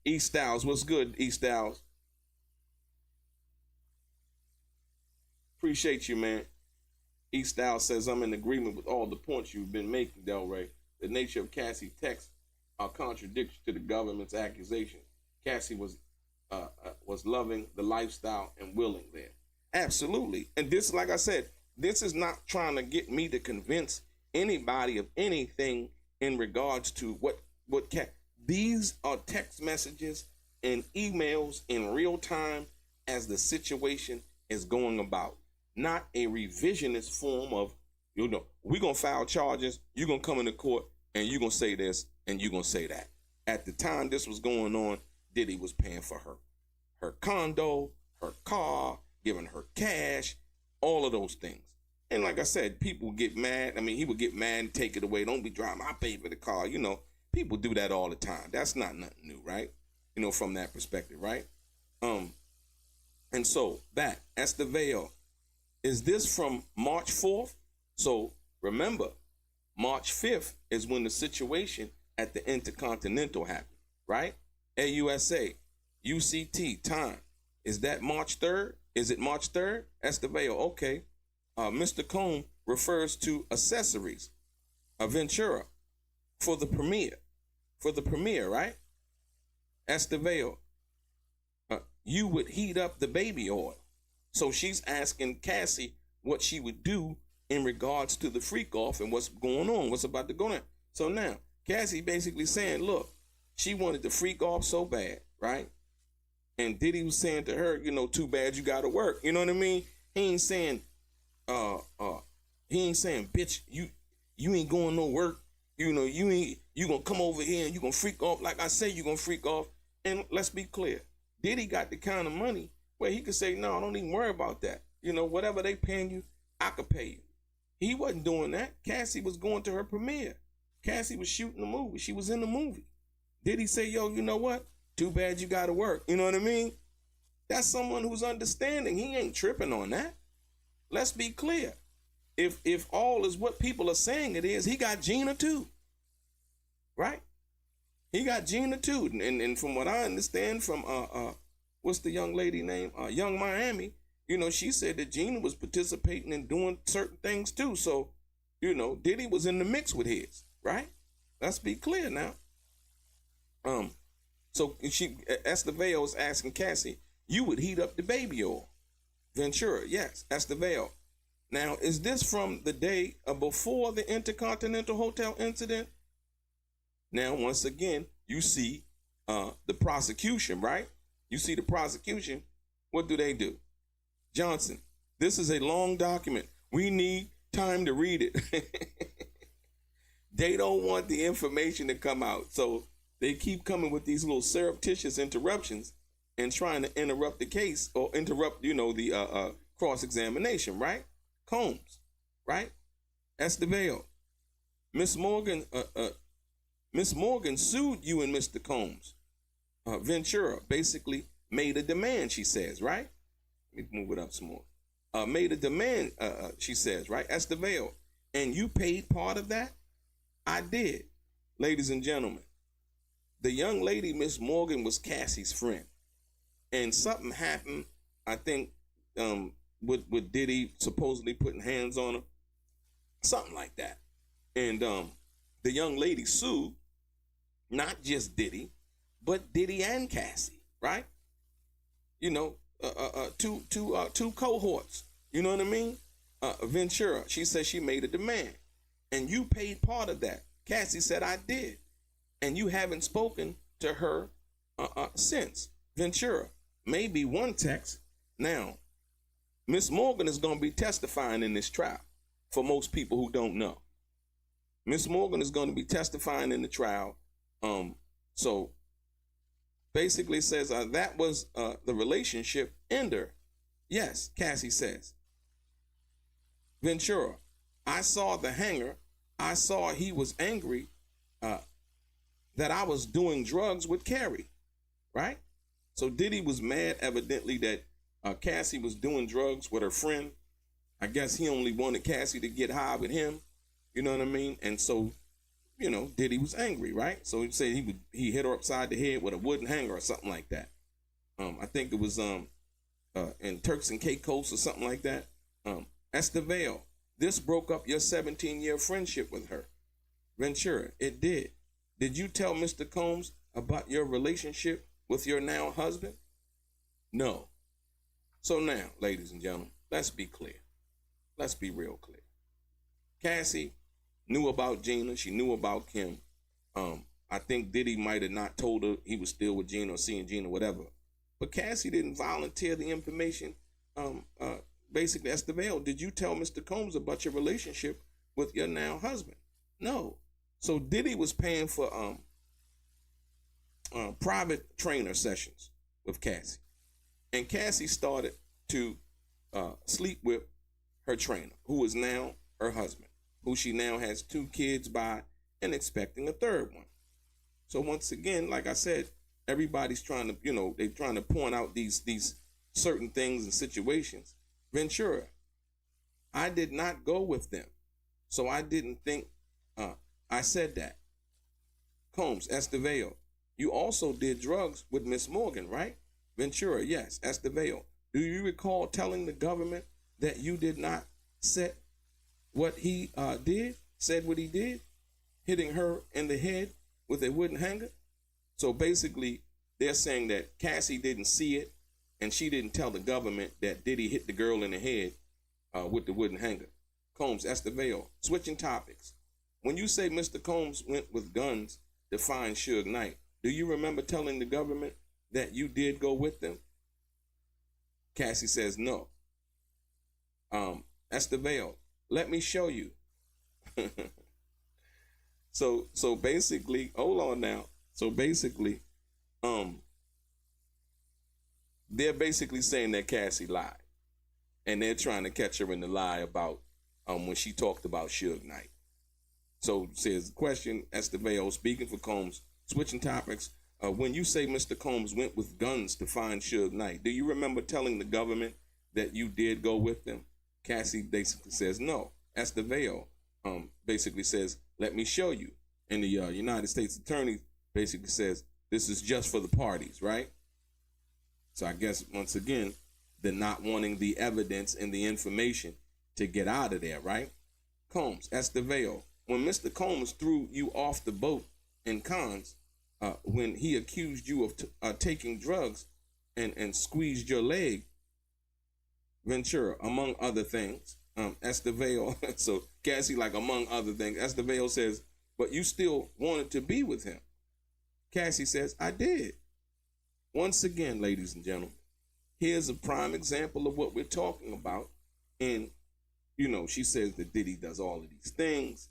E. Styles. What's good, E. Styles? Appreciate you, man. E. Styles says, I'm in agreement with all the points you've been making, DELRAY. The nature of Cassie's text are contradictory to the government's accusation. Cassie was loving the lifestyle and willing there. Absolutely. And this, like I said, this is not trying to get me to convince anybody of anything in regards to what these are text messages and emails in real time as the situation is going about. Not a revisionist form of, we're going to file charges, you're going to come into court, and you're going to say this, and you're going to say that. At the time this was going on, Diddy was paying for her condo, her car, giving her cash, all of those things. And like I said, people get mad. I mean, he would get mad and take it away. Don't be driving. I pay for the car. People do that all the time. That's not nothing new, right? From that perspective, right? And so back, Estevao, is this from March 4th? So remember, March 5th is when the situation at the Intercontinental happened, right? AUSA, UCT, time. Is that March 3rd? Is it March 3rd? Estevao, okay. Mr. Combs refers to accessories, Ventura, for the premiere. For the premiere, right? Estevao, you would heat up the baby oil. So she's asking Cassie what she would do in regards to the freak off and what's going on, what's about to go on. So now, Cassie basically saying, look, she wanted to freak off so bad, right? And Diddy was saying to her, you know, too bad you gotta work. You know what I mean? He ain't saying, bitch, you ain't going no work. You know, you gonna come over here and you gonna freak off like I say you gonna freak off. And let's be clear, Diddy got the kind of money where he could say, no, don't even worry about that. You know, whatever they paying you, I could pay you. He wasn't doing that. Cassie was going to her premiere. Cassie was shooting the movie. She was in the movie. Diddy say, yo, you know what? Too bad you gotta work. You know what I mean? That's someone who's understanding. He ain't tripping on that. Let's be clear. If all is what people are saying it is, he got Gina too. Right? He got Gina too. And from what I understand from what's the young lady name? Young Miami, you know, she said that Gina was participating and doing certain things too. So, you know, Diddy was in the mix with his, right? Let's be clear now. So Estevao is asking Cassie, you would heat up the baby oil. Ventura, yes, Estevao. Now, is this from the day before the Intercontinental Hotel incident? Now, once again, you see the prosecution, right? You see the prosecution. What do? Johnson, this is a long document. We need time to read it. They don't want the information to come out. So they keep coming with these little surreptitious interruptions and trying to interrupt the case or interrupt, you know, the cross-examination, right? Combs, right? Estevao. Miss Morgan sued you and Mr. Combs. Ventura basically made a demand, she says, right? Let me move it up some more. Made a demand, she says, right? Estevao. And you paid part of that? I did. Ladies and gentlemen, the young lady, Miss Morgan, was Cassie's friend. And something happened, I think, with Diddy supposedly putting hands on her. Something like that. And the young lady sued not just Diddy, but Diddy and Cassie, right? You know, two cohorts. You know what I mean? Ventura, she said she made a demand. And you paid part of that. Cassie said, I did. And you haven't spoken to her since. Ventura, maybe one text. Now, Miss Morgan is going to be testifying in this trial for most people who don't know. Miss Morgan is going to be testifying in the trial. So basically says that was the relationship ender. Yes, Cassie says. Ventura, I saw the hanger. I saw he was angry that I was doing drugs with Carrie, right? So Diddy was mad, evidently, that Cassie was doing drugs with her friend. I guess he only wanted Cassie to get high with him. You know what I mean? And so, you know, Diddy was angry, right? So he said he hit her upside the head with a wooden hanger or something like that. I think it was in Turks and Caicos or something like that. Estevao, this broke up your 17-year friendship with her. Ventura, it did. Did you tell Mr. Combs about your relationship with your now husband? No. So now, ladies and gentlemen, let's be clear. Let's be real clear. Cassie knew about Gina. She knew about Kim. I think Diddy might have not told her he was still with Gina or seeing Gina, whatever. But Cassie didn't volunteer the information. Basically, Estevao, did you tell Mr. Combs about your relationship with your now husband? No. So Diddy was paying for private trainer sessions with Cassie. And Cassie started to sleep with her trainer, who is now her husband, who she now has 2 kids by and expecting a 3rd one. So once again, like I said, everybody's trying to, they're trying to point out these certain things and situations. Ventura, I did not go with them. So I didn't think I said that. Combs, Estevao, you also did drugs with Miss Morgan, right? Ventura, yes. Estevao, do you recall telling the government that you did not set what he said what he did, hitting her in the head with a wooden hanger? So basically, they're saying that Cassie didn't see it, and she didn't tell the government that Diddy hit the girl in the head with the wooden hanger. Combs, Estevao, switching topics. When you say Mr. Combs went with guns to find Suge Knight, do you remember telling the government that you did go with them? Cassie says no. Estevao, let me show you. So basically, hold on now. So basically, they're basically saying that Cassie lied, and they're trying to catch her in the lie about when she talked about Suge Knight. So says the question, Estevao, speaking for Combs, switching topics. When you say Mr. Combs went with guns to find Suge Knight, do you remember telling the government that you did go with them? Cassie basically says no. Estevao basically says, let me show you. And the United States Attorney basically says, this is just for the parties, right? So I guess, once again, they're not wanting the evidence and the information to get out of there, right? Combs, Estevao, when Mr. Combs threw you off the boat in Cannes, when he accused you of taking drugs and squeezed your leg, Ventura, among other things, Estevao, so Cassie, like, among other things, Estevao says, but you still wanted to be with him. Cassie says, I did. Once again, ladies and gentlemen, here's a prime example of what we're talking about. And, you know, she says that Diddy does all of these things.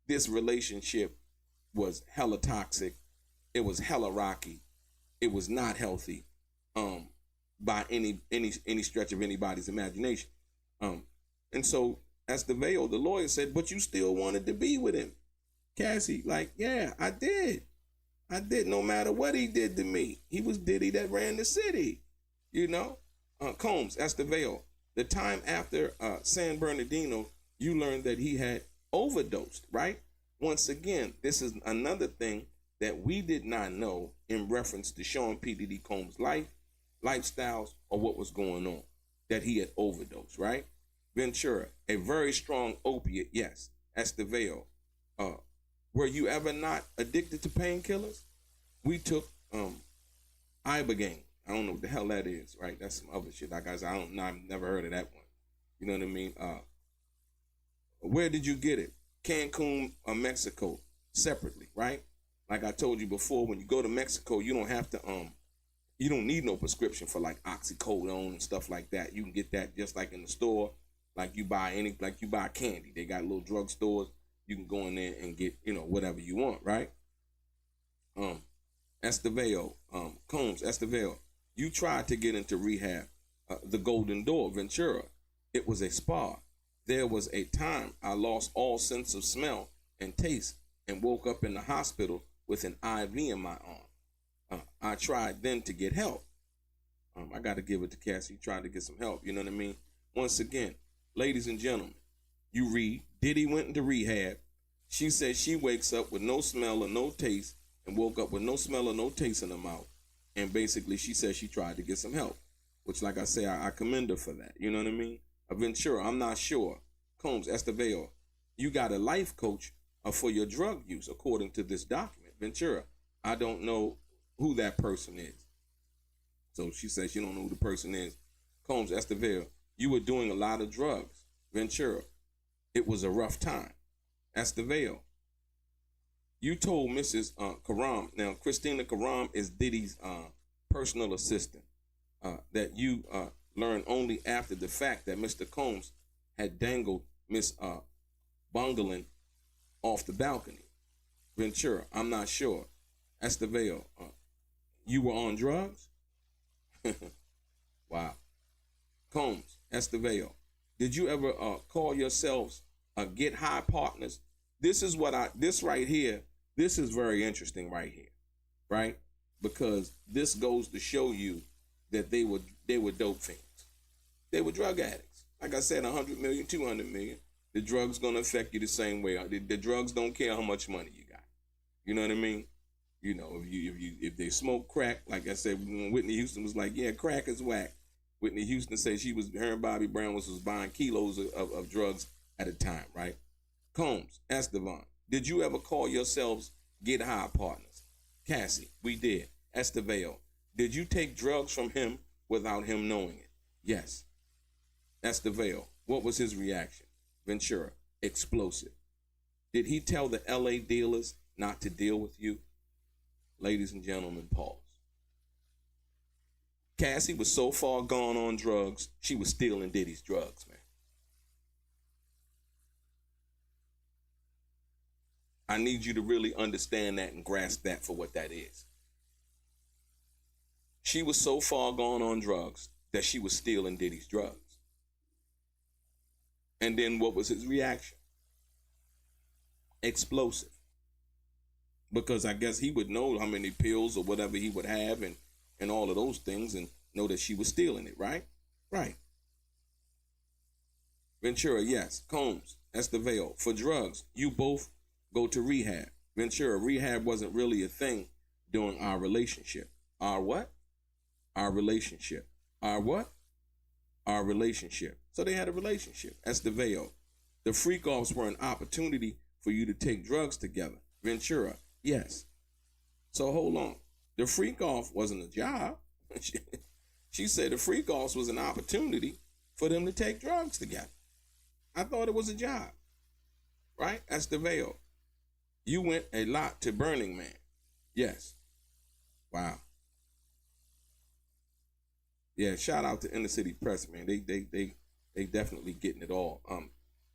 This relationship was hella toxic. It was hella rocky. It was not healthy by any stretch of anybody's imagination. And so Estevao, the lawyer, said, but you still wanted to be with him. Cassie, like, yeah, I did. I did, no matter what he did to me. He was Diddy that ran the city, you know? Combs, Estevao, the time after San Bernardino, you learned that he had overdosed, right? Once again, this is another thing that we did not know in reference to Sean P. Diddy Combs' lifestyles, or what was going on, that he had overdosed, right? Ventura, a very strong opiate, yes. Estevao, were you ever not addicted to painkillers? We took Ibogaine. I don't know what the hell that is, right? That's some other shit. Like I said, I've never heard of that one. You know what I mean? Where did you get it? Cancun or Mexico, separately, right? Like I told you before, when you go to Mexico, you don't have to you don't need no prescription for like oxycodone and stuff like that. You can get that just like in the store, like you buy candy. They got little drug stores. You can go in there and get, you know, whatever you want, right? Estevao, Combs, Estevao, you tried to get into rehab, the Golden Door, Ventura. It was a spa. There was a time I lost all sense of smell and taste and woke up in the hospital with an IV in my arm. I tried then to get help. I got to give it to Cassie. Tried to get some help. You know what I mean? Once again, ladies and gentlemen, you read, Diddy went into rehab. She said she wakes up with no smell or no taste and woke up with no smell or no taste in her mouth. And basically, she said she tried to get some help, which, like I say, I commend her for that. You know what I mean? Ventura, I'm not sure. Combs, Estevao, you got a life coach for your drug use, according to this document. Ventura, I don't know who that person is. So she says she don't know who the person is. Combs, Estevao, you were doing a lot of drugs. Ventura, it was a rough time. Estevao, you told Mrs. Karam, now Christina Karam is Diddy's personal assistant, that you learned only after the fact that Mr. Combs had dangled Miss Bungalin off the balcony. Ventura, I'm not sure. Estevao, you were on drugs? Wow. Combs, Estevao, did you ever call yourselves get high partners? This right here, this is very interesting right here, right? Because this goes to show you that they were dope fiends. They were drug addicts. Like I said, 100 million, 200 million. The drug's gonna affect you the same way. The drugs don't care how much money you got. You know what I mean? You know, if they smoke crack, like I said, when Whitney Houston was like, yeah, crack is whack. Whitney Houston said her and Bobby Brown was buying kilos of drugs at a time, right? Combs, Estevan, did you ever call yourselves get high partners? Cassie, we did. Estevao, did you take drugs from him without him knowing it? Yes. Estevao, what was his reaction? Ventura, explosive. Did he tell the LA dealers not to deal with you? Ladies and gentlemen, pause. Cassie was so far gone on drugs, she was stealing Diddy's drugs, man. I need you to really understand that and grasp that for what that is. She was so far gone on drugs that she was stealing Diddy's drugs. And then what was his reaction? Explosive. Because I guess he would know how many pills or whatever he would have and all of those things and know that she was stealing it, right? Right. Ventura, yes. Combs, Estevao, for drugs, you both go to rehab. Ventura, rehab wasn't really a thing during our relationship. Our what? Our relationship. Our what? Our relationship. So they had a relationship. Estevao, the freak-offs were an opportunity for you to take drugs together. Ventura, yes. So hold on. The freak-off wasn't a job. She said the freak-offs was an opportunity for them to take drugs together. I thought it was a job. Right? Estevao, you went a lot to Burning Man. Yes. Wow. Yeah, shout out to Inner City Press, man. They definitely getting it all.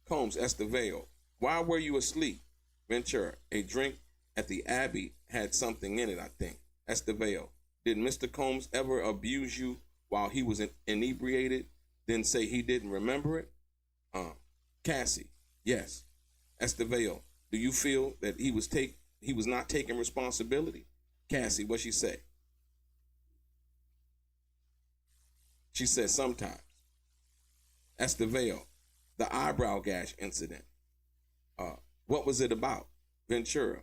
Combs, Estevao, why were you asleep? Ventura, a drink at the Abbey had something in it, I think. Estevao, did Mr. Combs ever abuse you while he was inebriated, then say he didn't remember it? Cassie, yes. Estevao, do you feel that he was not taking responsibility? Cassie, what she say? She said sometimes. Estevao, the eyebrow gash incident. What was it about? Ventura,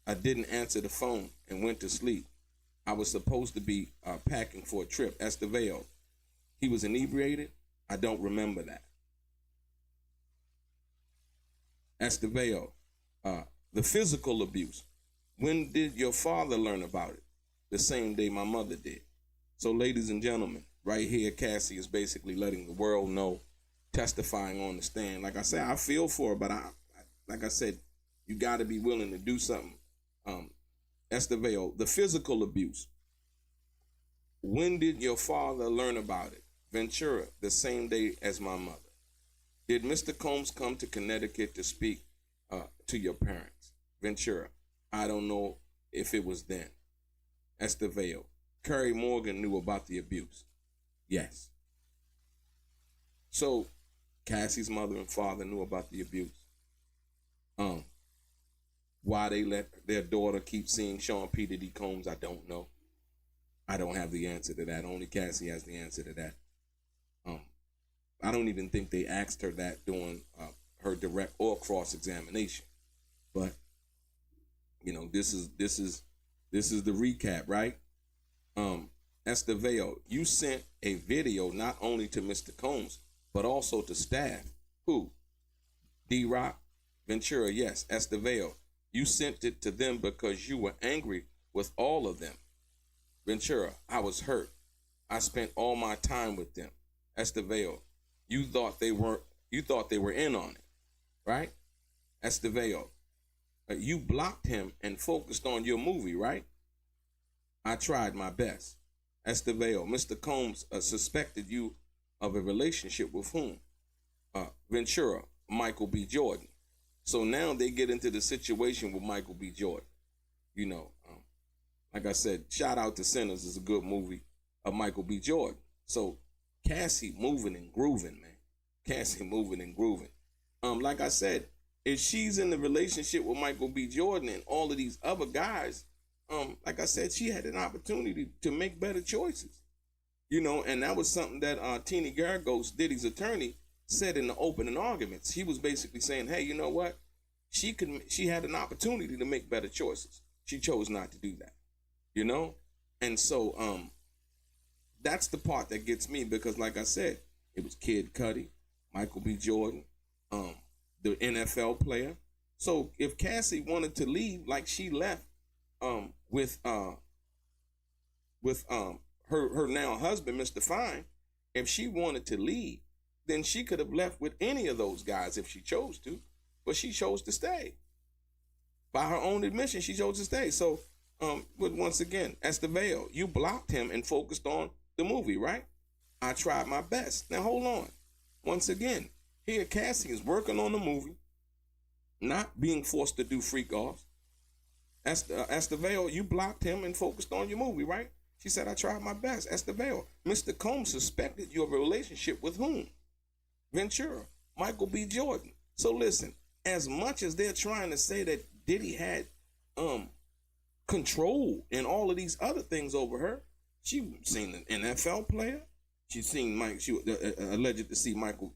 I didn't answer the phone and went to sleep. I was supposed to be packing for a trip. Estevao, he was inebriated? I don't remember that. Estevao, the physical abuse. When did your father learn about it? The same day my mother did. So ladies and gentlemen, right here, Cassie is basically letting the world know, testifying on the stand. Like I said, I feel for her, but like I said, you got to be willing to do something. Estevao, the physical abuse. When did your father learn about it? Ventura, the same day as my mother. Did Mr. Combs come to Connecticut to speak to your parents? Ventura, I don't know if it was then. Estevao, Curry Morgan knew about the abuse. Yes. So Cassie's mother and father knew about the abuse. Why they let their daughter keep seeing Sean P. Diddy Combs, I don't know. I don't have the answer to that. Only Cassie has the answer to that. I don't even think they asked her that during her direct or cross-examination. But you know, this is the recap, right? Estevao, you sent a video not only to Mr. Combs, but also to staff. Who? D-Rock? Ventura, yes. Estevao, you sent it to them because you were angry with all of them. Ventura, I was hurt. I spent all my time with them. Estevao, you thought they were in on it, right? Estevao, you blocked him and focused on your movie, right? I tried my best. Estevao, Mr. Combs suspected you of a relationship with whom? Ventura, Michael B. Jordan. So now they get into the situation with Michael B. Jordan. You know, like I said, shout out to Sinners is a good movie of Michael B. Jordan. So Cassie moving and grooving, man. Cassie moving and grooving. Like I said, if she's in the relationship with Michael B. Jordan and all of these other guys, like I said, she had an opportunity to make better choices. You know, and that was something that Teeny Gargos, Diddy's attorney, said in the opening arguments. He was basically saying, hey, you know what? She had an opportunity to make better choices. She chose not to do that. You know? And so that's the part that gets me, because like I said, it was Kid Cudi, Michael B. Jordan, the NFL player. So if Cassie wanted to leave like she left with her now husband, Mr. Fine, if she wanted to leave, then she could have left with any of those guys if she chose to, but she chose to stay. By her own admission, she chose to stay. So, but once again, Estevao, you blocked him and focused on the movie, right? I tried my best. Now, hold on. Once again, here Cassie is working on the movie, not being forced to do freak offs. Estevao, you blocked him and focused on your movie, right? She said, I tried my best. Estevao, Mr. Combs suspected you of a relationship with whom? Ventura, Michael B. Jordan. So listen, as much as they're trying to say that Diddy had control and all of these other things over her, she seen an NFL player. She seen Mike. She was alleged to see Michael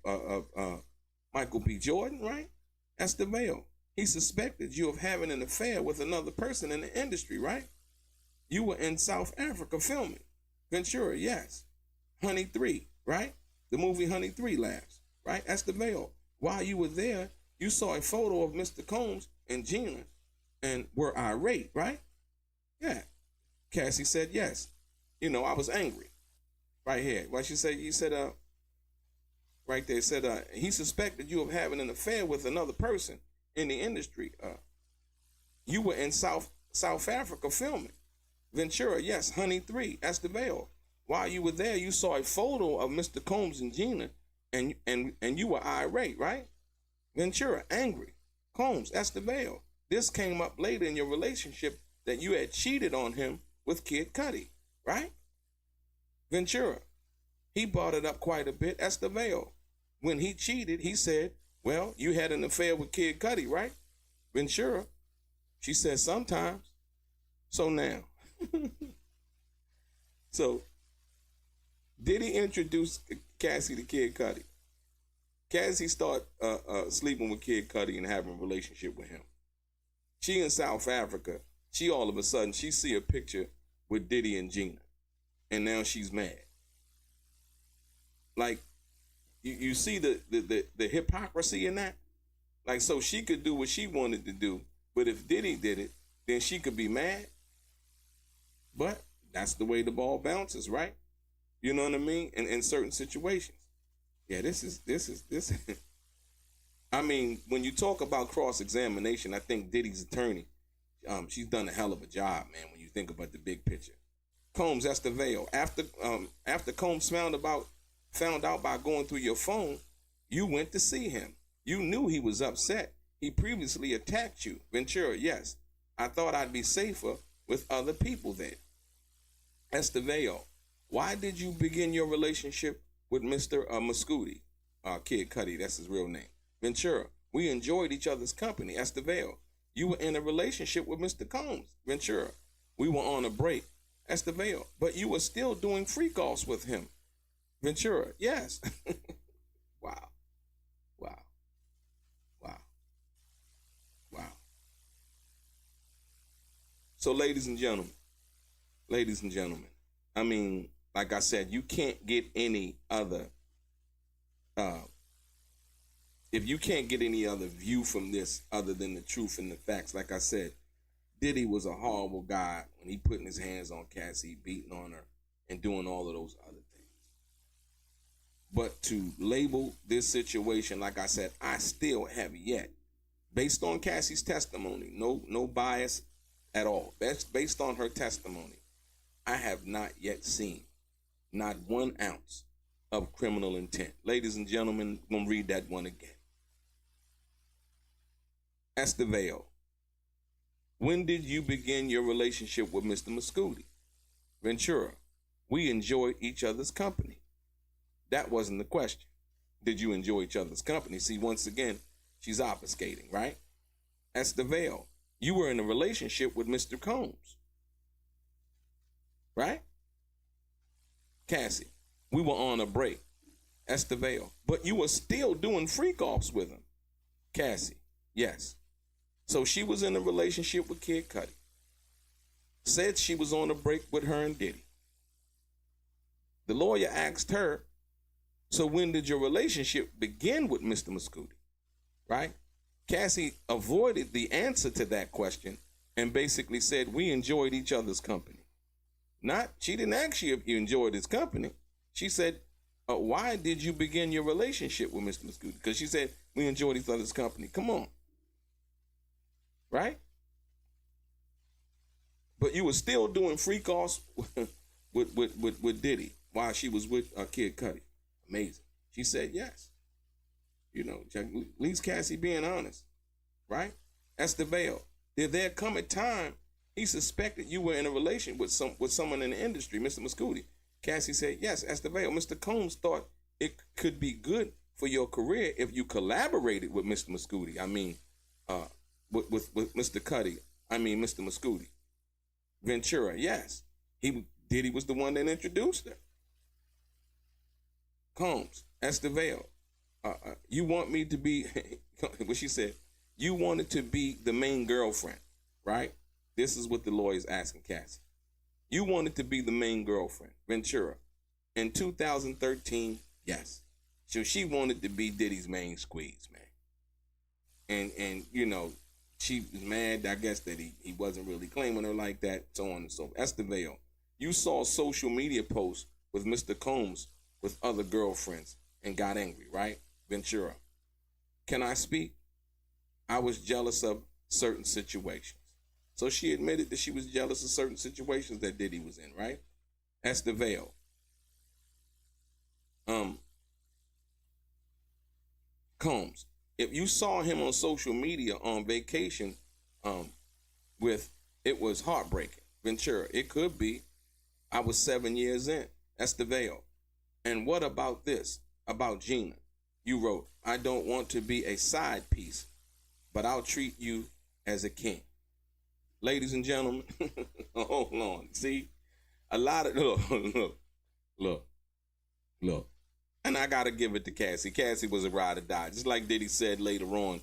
B. Jordan, right? Estevao, he suspected you of having an affair with another person in the industry, right? You were in South Africa filming. Ventura, yes. Honey 3, right? The movie Honey 3 laughs, right? Estevao, while you were there, you saw a photo of Mr. Combs and Gina and were irate, right? Yeah. Cassie said yes. You know, I was angry. Right here. What she said, you said, right there, said, he suspected you of having an affair with another person in the industry. You were in South Africa filming. Ventura, yes. Honey 3, Estevao. While you were there, you saw a photo of Mr. Combs and Gina, and you were irate, right? Ventura, angry. Combs, Estevao. This came up later in your relationship that you had cheated on him with Kid Cudi, right? Ventura, he brought it up quite a bit. Estevao, when he cheated, he said, well, you had an affair with Kid Cudi, right? Ventura, she said sometimes. So now, so did he introduce Cassie to Kid Cudi? Cassie started sleeping with Kid Cudi and having a relationship with him. She in South Africa. She all of a sudden, she see a picture with Diddy and Gina. And now she's mad. Like, you see the hypocrisy in that? Like, so she could do what she wanted to do, but if Diddy did it, then she could be mad. But that's the way the ball bounces, right? You know what I mean? In certain situations. Yeah, this is. I mean, when you talk about cross-examination, I think Diddy's attorney, she's done a hell of a job, man, when you think about the big picture. Combs, Estevao. After Combs found out by going through your phone, you went to see him. You knew he was upset. He previously attacked you. Ventura, yes. I thought I'd be safer with other people then. Estevao, why did you begin your relationship with Mr. Muscudi? Kid Cudi, that's his real name. Ventura, we enjoyed each other's company. Estevao, you were in a relationship with Mr. Combs. Ventura, we were on a break. Estevao, but you were still doing freak-offs with him. Ventura, yes. Wow. Wow. Wow. Wow. So, ladies and gentlemen, I mean, like I said, you can't get any other, if you can't get any other view from this other than the truth and the facts, like I said, Diddy was a horrible guy when he putting his hands on Cassie, beating on her, and doing all of those other things. But to label this situation, like I said, I still have yet, based on Cassie's testimony, no bias at all. That's based on her testimony. I have not yet seen not 1 ounce of criminal intent. Ladies and gentlemen, I'm going to read that one again. Estevao, when did you begin your relationship with Mr. Muscudi? Ventura, we enjoyed each other's company. That wasn't the question. Did you enjoy each other's company? See, once again, she's obfuscating, right? Estevao, you were in a relationship with Mr. Combs. Right? Cassie, we were on a break. Estevao, but you were still doing freak offs with him. Cassie, yes. So she was in a relationship with Kid Cudi. Said she was on a break with her and Diddy. The lawyer asked her, so when did your relationship begin with Mr. Muscooty? Right? Cassie avoided the answer to that question and basically said, we enjoyed each other's company. She didn't ask you if you enjoyed his company. She said, why did you begin your relationship with Mr. Muscooty? Because she said, we enjoyed each other's company. Come on. Right? But you were still doing freak offs with Diddy while she was with Kid Cudi. Amazing. She said yes. You know, at least Cassie being honest. Right? Estevao, did there come a time he suspected you were in a relation with someone in the industry, Mr. Muscooty? Cassie said, yes, Estevao. Mr. Combs thought it could be good for your career if you collaborated with Mr. Muscooty. I mean, with Mr. Cudi. I mean, Mr. Muscooty. Ventura, yes. Diddy was the one that introduced her. Combs, Estevao, you want me to be, what she said, you wanted to be the main girlfriend, right? This is what the lawyer's asking Cassie. You wanted to be the main girlfriend, Ventura. In 2013, yes. So she wanted to be Diddy's main squeeze, man. And you know, she was mad, I guess, that he wasn't really claiming her like that, so on and so forth. Estevao, you saw social media posts with Mr. Combs with other girlfriends and got angry, right? Ventura, can I speak? I was jealous of certain situations. So she admitted that she was jealous of certain situations that Diddy was in, right? Estevao. Combs, if you saw him on social media on vacation it was heartbreaking. Ventura, it could be. I was 7 years in. Estevao. And what about this? About Gina. You wrote, I don't want to be a side piece, but I'll treat you as a king. Ladies and gentlemen, hold on. See, a lot of, look. And I got to give it to Cassie. Cassie was a ride or die, just like Diddy said later on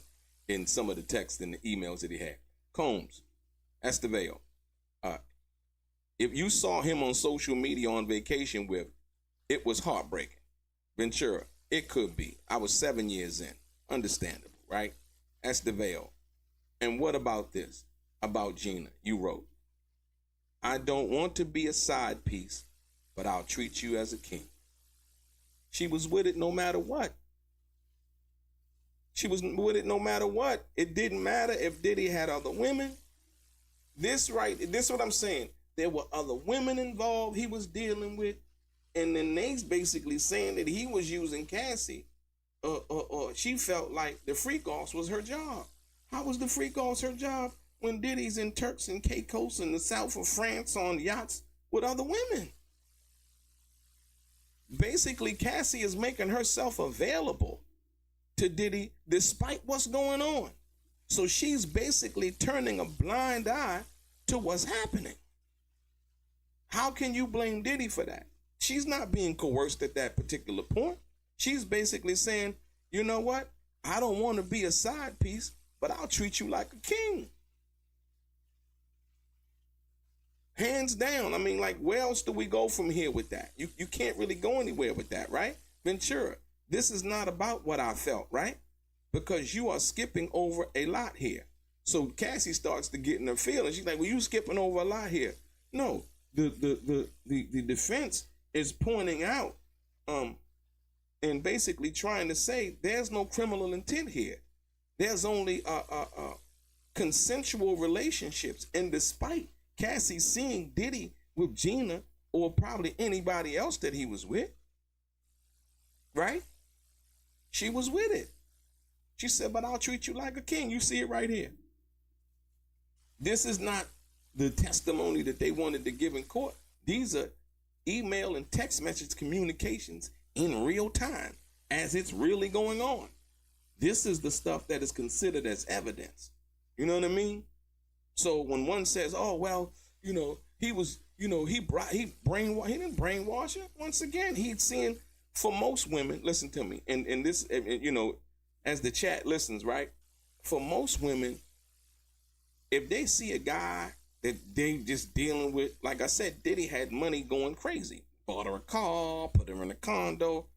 in some of the texts and the emails that he had. Combs, Estevao, if you saw him on social media on vacation with, it was heartbreaking. Ventura, it could be. I was 7 years in. Understandable, right? Estevao. And what about this? About Gina, you wrote, I don't want to be a side piece, but I'll treat you as a king. She was with it no matter what. She was with it no matter what. It didn't matter if Diddy had other women. This is what I'm saying. There were other women involved he was dealing with. And then they's basically saying that he was using Cassie. She felt like the freak offs was her job. How was the freak offs her job when Diddy's in Turks and Caicos in the south of France on yachts with other women? Basically, Cassie is making herself available to Diddy despite what's going on. So she's basically turning a blind eye to what's happening. How can you blame Diddy for that? She's not being coerced at that particular point. She's basically saying, you know what? I don't want to be a side piece, but I'll treat you like a king. Hands down. I mean, like, where else do we go from here with that? You can't really go anywhere with that, right? Ventura, this is not about what I felt, right? Because you are skipping over a lot here. So Cassie starts to get in her feelings. She's like, well, you skipping over a lot here. No, the defense is pointing out and basically trying to say there's no criminal intent here. There's only consensual relationships. And despite Cassie seeing Diddy with Gina or probably anybody else that he was with, right? She was with it. She said, but I'll treat you like a king. You see it right here. This is not the testimony that they wanted to give in court. These are email and text message communications in real time as it's really going on. This is the stuff that is considered as evidence. You know what I mean? So when one says, oh, well, you know, he was you know, he didn't brainwash her. Once again, he's seeing, for most women, listen to me, and this, you know, as the chat listens, right? For most women, if they see a guy that they just dealing with, like I said, Diddy had money going crazy. Bought her a car, put her in a condo.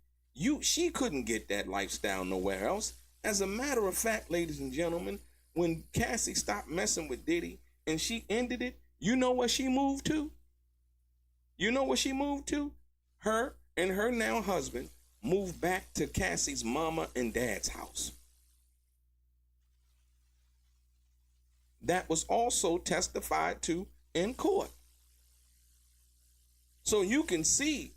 She couldn't get that lifestyle nowhere else. As a matter of fact, ladies and gentlemen, when Cassie stopped messing with Diddy and she ended it, you know where she moved to? You know where she moved to? Her and her now husband moved back to Cassie's mama and dad's house. That was also testified to in court. So you can see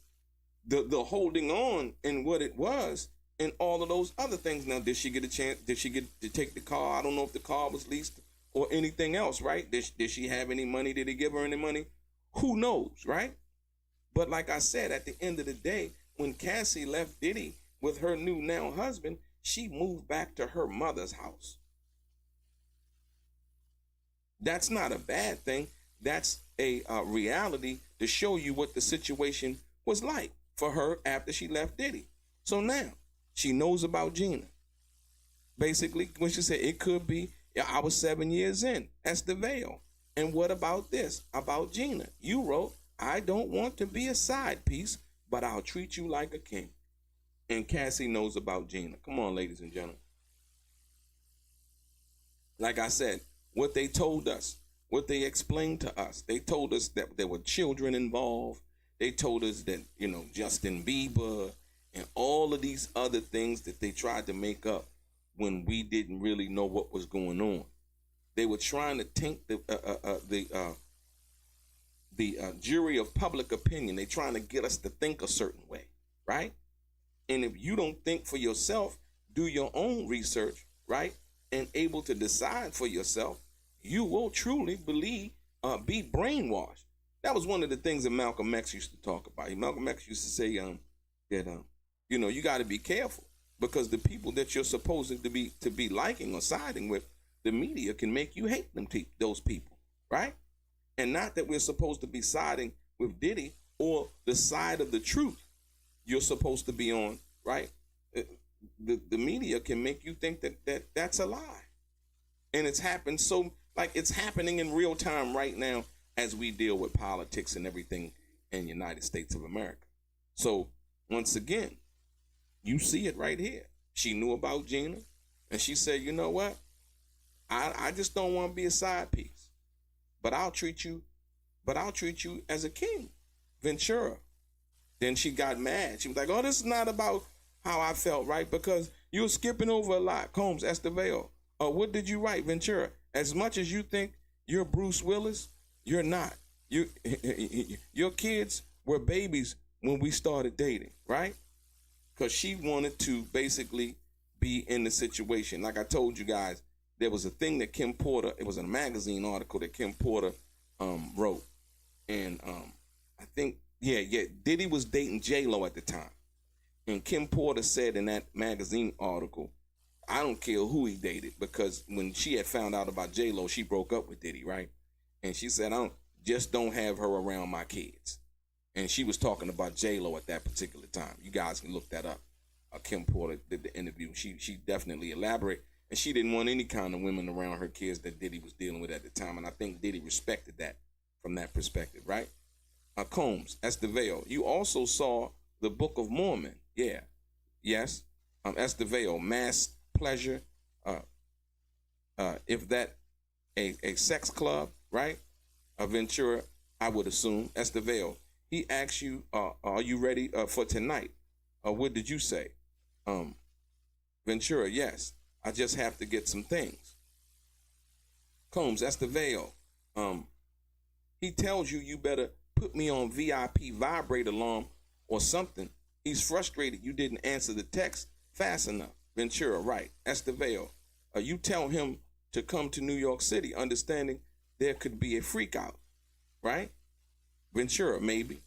the holding on and what it was and all of those other things. Now, did she get a chance? Did she get to take the car? I don't know if the car was leased or anything else, right? Did she have any money? Did he give her any money? Who knows, right? But like I said, at the end of the day, when Cassie left Diddy with her new now husband, she moved back to her mother's house. That's not a bad thing. That's a reality to show you what the situation was like for her after she left Diddy. So now she knows about Gina. Basically, when she said it could be, I was 7 years in. That's the veil. And what about this? About Gina. You wrote, I don't want to be a side piece, but I'll treat you like a king. And Cassie knows about Gina. Come on, ladies and gentlemen. Like I said, what they told us, what they explained to us, they told us that there were children involved. They told us that, you know, Justin Bieber and all of these other things that they tried to make up when we didn't really know what was going on. They were trying to taint the jury of public opinion. They're trying to get us to think a certain way, right? And if you don't think for yourself, do your own research, right? And able to decide for yourself, you will truly be brainwashed. That was one of the things that Malcolm X used to talk about. Malcolm X used to say that you know, you got to be careful because the people that you're supposed to be liking or siding with, the media can make you hate those people, right? And not that we're supposed to be siding with Diddy or the side of the truth you're supposed to be on, right? The media can make you think that that's a lie. And it's happened so, like it's happening in real time right now as we deal with politics and everything in the United States of America. So once again, you see it right here. She knew about Gina and she said, you know what? I just don't want to be a side piece, but I'll treat you as a king. Ventura. Then she got mad. She was like, oh, this is not about how I felt, right? Because you're skipping over a lot. Combs, Estevao. What did you write, Ventura? As much as you think you're Bruce Willis, you're not. Your kids were babies when we started dating, right? Because she wanted to basically be in the situation. Like I told you guys, there was a thing that Kim Porter, it was a magazine article that Kim Porter wrote. And I think, Diddy was dating J-Lo at the time. And Kim Porter said in that magazine article, I don't care who he dated, because when she had found out about J-Lo, she broke up with Diddy, right? And she said, don't have her around my kids. And she was talking about J-Lo at that particular time. You guys can look that up. Kim Porter did the interview. She definitely elaborated. And she didn't want any kind of women around her kids that Diddy was dealing with at the time. And I think Diddy respected that from that perspective, right? Combs, Estevao. You also saw the Book of Mormon. Yeah. Yes. Estevao, mass pleasure. If that a sex club, right? Ventura, I would assume. Estevao. He asked you, are you ready for tonight? What did you say? Ventura, yes. I just have to get some things. Combs, Estevao. He tells you better put me on VIP vibrate alarm or something. He's frustrated you didn't answer the text fast enough. Ventura, right. Estevao. You tell him to come to New York City, understanding there could be a freak out, right? Ventura, maybe.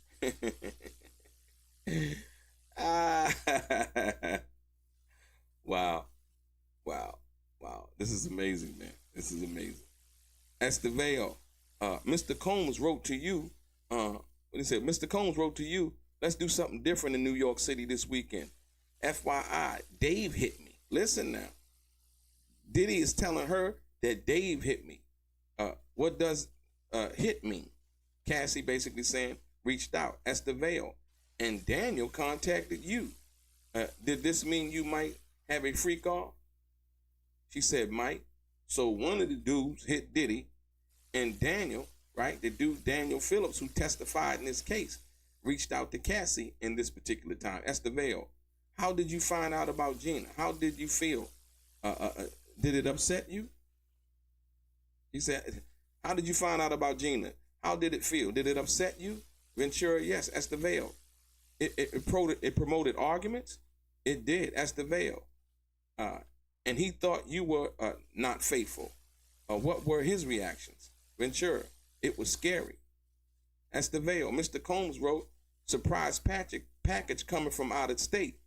Wow. This is amazing, man. This is amazing. Estevao, Mr. Combs wrote to you he said, Mr. Combs wrote to you, let's do something different in New York City this weekend. FYI, Dave hit me. Listen now. Diddy is telling her that Dave hit me. What does hit mean? Cassie basically saying, reached out. Esther Vale. And Daniel contacted you. Did this mean you might have a freak off? She said, might. So one of the dudes hit Diddy, and Daniel, right, the dude Daniel Phillips, who testified in this case, reached out to Cassie in this particular time. Esther Vale, how did you find out about Gina? How did you feel? Did it upset you? He said, how did you find out about Gina? How did it feel? Did it upset you? Ventura, yes. Esther Vale, it promoted arguments? It did. Esther Vale. And he thought you were not faithful. What were his reactions? Ventura, it was scary. Esther Vale, Mr. Combs wrote, surprise package coming from out of state.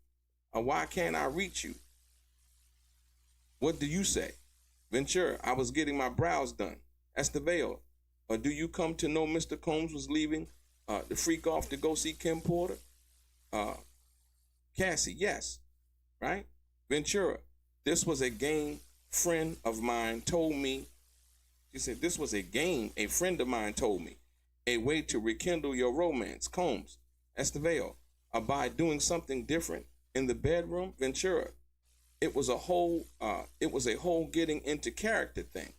Why can't I reach you? What do you say? Ventura, I was getting my brows done. Esther Vale, do you come to know Mr. Combs was leaving the freak off to go see Kim Porter? Cassie, yes. Right? Ventura, this was a game friend of mine told me. She said, this was a game a friend of mine told me. A way to rekindle your romance. Combs, Esther Vale, by doing something different in the bedroom. Ventura, it was a whole getting into character thing.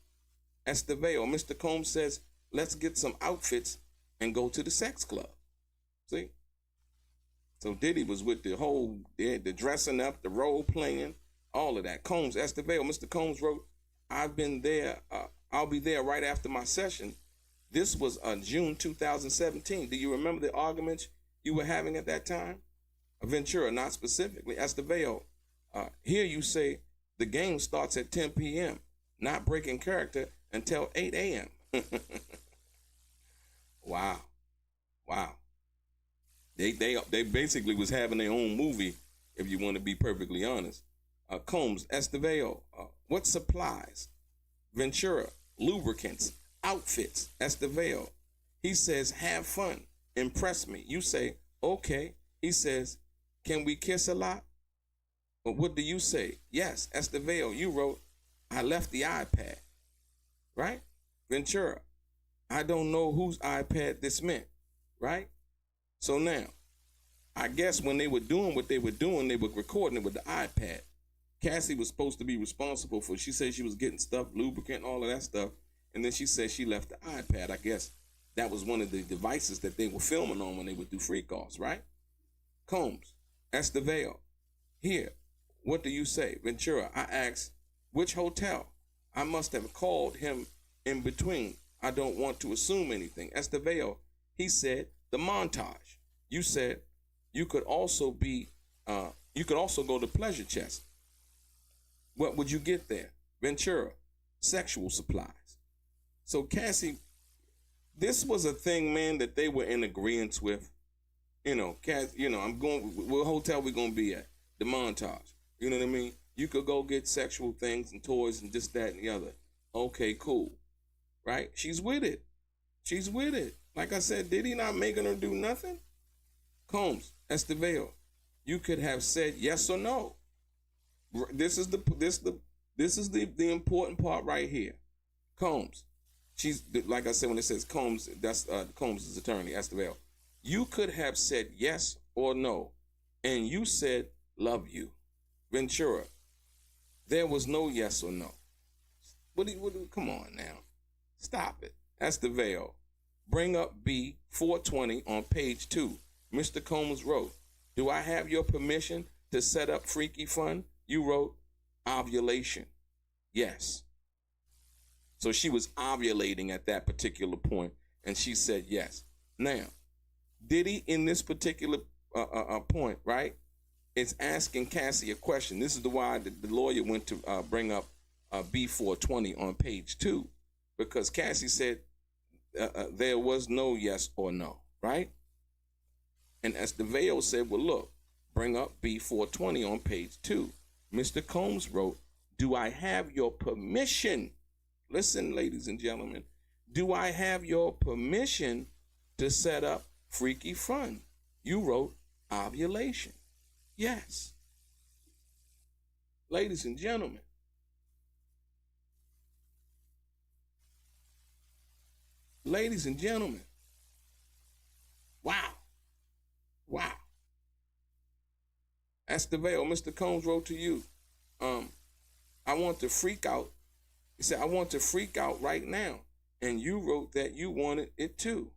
Esther Vale, Mr. Combs says, let's get some outfits and go to the sex club. See? So Diddy was with the whole, the dressing up, the role playing, all of that. Combs, Esther Vale, Mr. Combs wrote, I've been there. I'll be there right after my session. This was June 2017. Do you remember the arguments you were having at that time? Ventura, not specifically. Esther Vale, here you say the game starts at 10 p.m., not breaking character until 8 a.m. Wow. They basically was having their own movie, if you want to be perfectly honest. Combs, Esther Vale, what supplies? Ventura, lubricants, outfits. Esther Vale, he says, have fun, impress me. You say, okay. He says, can we kiss a lot? But what do you say? Yes. Esther Vale, you wrote, I left the iPad. Right? Ventura, I don't know whose iPad this meant. Right? So now, I guess when they were doing what they were doing, they were recording it with the iPad. Cassie was supposed to be responsible for, she said she was getting stuff, lubricant, all of that stuff. And then she said she left the iPad. I guess that was one of the devices that they were filming on when they would do freak offs, right? Combs, Esther Vale, here, what do you say? Ventura, I asked, which hotel? I must have called him in between. I don't want to assume anything. Esther Vale, he said, the montage. You said you could also go to Pleasure Chest. What would you get there? Ventura, sexual supplies. So Cassie, this was a thing, man, that they were in agreement with. Cass, I'm going, what hotel we going to be at? The montage. You know what I mean? You could go get sexual things and toys and this, that, and the other. Okay, cool. Right? She's with it. Like I said, did he not making her do nothing? Combs, Esther Vale, you could have said yes or no. This is the important part right here. Combs, she's, like I said, when it says Combs, that's Combs' attorney, Esther Vale. You could have said yes or no, and you said love you. Ventura, there was no yes or no. Come on now. Stop it. Esther Vale, bring up B420 on page 2. Mr. Combs wrote, do I have your permission to set up freaky fun? You wrote, ovulation. Yes. So she was ovulating at that particular point, and she said yes. Now, Diddy, in this particular point, right, is asking Cassie a question. This is why the lawyer went to bring up B420 on page 2, because Cassie said there was no yes or no, right? And as the Vale said, well, look, bring up B420 on page 2. Mr. Combs wrote, do I have your permission? Listen, ladies and gentlemen, do I have your permission to set up freaky fun. You wrote ovulation. Yes. Ladies and gentlemen, ladies and gentlemen, wow. Wow. That's the veil. Mr. Combs wrote to you. I want to freak out. He said, I want to freak out right now. And you wrote that you wanted it too.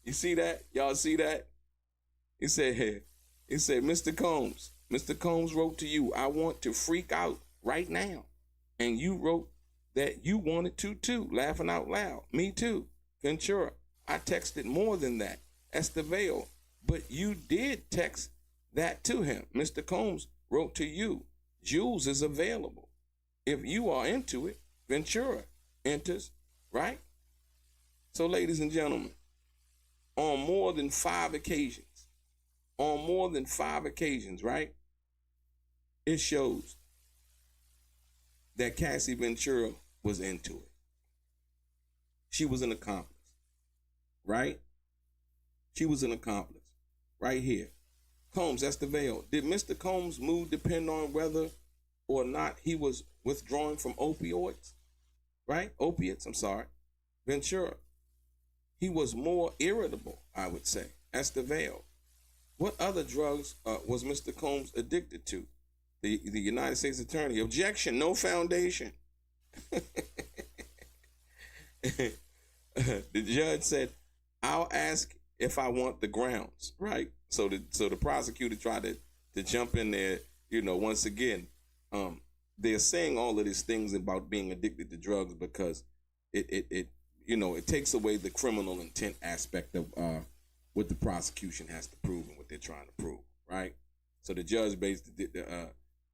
You see that? Y'all see that? He said, Mr. Combs wrote to you, I want to freak out right now. And you wrote that you wanted to too, laughing out loud. Me too. Ventura, I texted more than that. That's the veil. But you did text that to him. Mr. Combs wrote to you, Jules is available. If you are into it, Ventura enters, right? So, ladies and gentlemen, on more than 5 occasions, right, it shows that Cassie Ventura was into it. She was an accomplice, right? She was an accomplice, right here. Combs, that's the veil. Did Mr. Combs' mood depend on whether or not he was withdrawing from opioids? Right? Opiates, I'm sorry. Ventura. He was more irritable, I would say. That's the veil. What other drugs was Mr. Combs addicted to? The United States Attorney. Objection, no foundation. The judge said, I'll ask if I want the grounds, right? So the prosecutor tried to jump in there, once again. They're saying all of these things about being addicted to drugs because it takes away the criminal intent aspect of what the prosecution has to prove and what they're trying to prove, right? So the judge basically,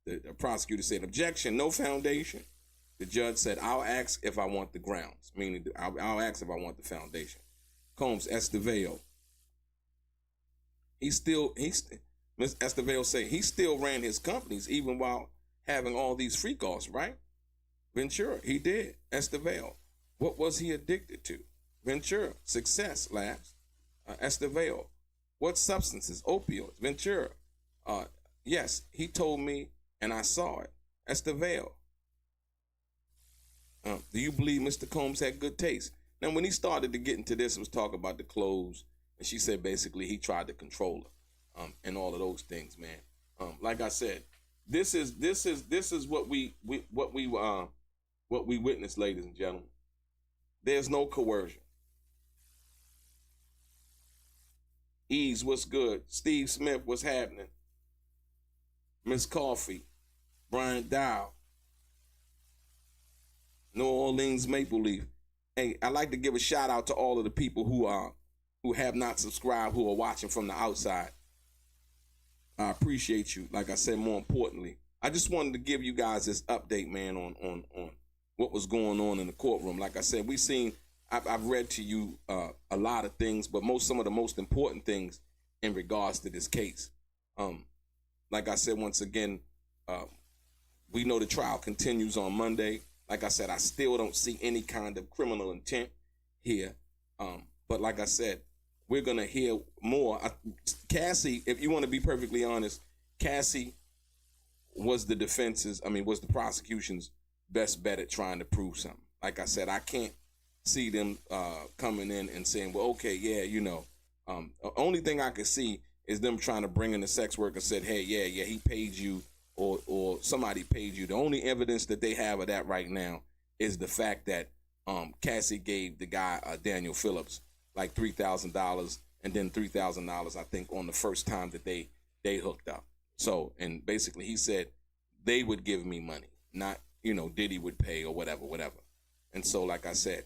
the prosecutor said, objection, no foundation. The judge said, I'll ask if I want the grounds, meaning I'll ask if I want the foundation. Combs, Esteveo. Miss Esteveo say he still ran his companies even while having all these freak-offs, right? Ventura, he did. Esteveo. What was he addicted to? Ventura, success, laughs. Esteveo. What substances? Opioids. Ventura. Yes, he told me and I saw it. Esteveo. Do you believe Mr. Combs had good taste? Now, when he started to get into this, it was talk about the clothes, and she said basically he tried to control her, and all of those things, man. Like I said, this is what we witnessed, ladies and gentlemen. There's no coercion. Ease, what's good? Steve Smith, what's happening? Miss Coffee, Brian Dow, New Orleans Maple Leaf. Hey, I'd like to give a shout out to all of the people who have not subscribed, who are watching from the outside. I appreciate you. Like I said, more importantly, I just wanted to give you guys this update, man, on what was going on in the courtroom. Like I said, I've read to you a lot of things, but some of the most important things in regards to this case. Like I said, once again, we know the trial continues on Monday. Like I said, I still don't see any kind of criminal intent here. But like I said, we're going to hear more. Cassie, if you want to be perfectly honest, Cassie was the prosecution's best bet at trying to prove something. Like I said, I can't see them coming in and saying, well, okay, yeah, the only thing I could see is them trying to bring in the sex worker and said, hey, yeah, he paid you or somebody paid you. The only evidence that they have of that right now is the fact that Cassie gave the guy, Daniel Phillips, like $3,000 and then $3,000, I think, on the first time that they hooked up. So, and basically he said they would give me money, not, Diddy would pay or whatever. And so, like I said,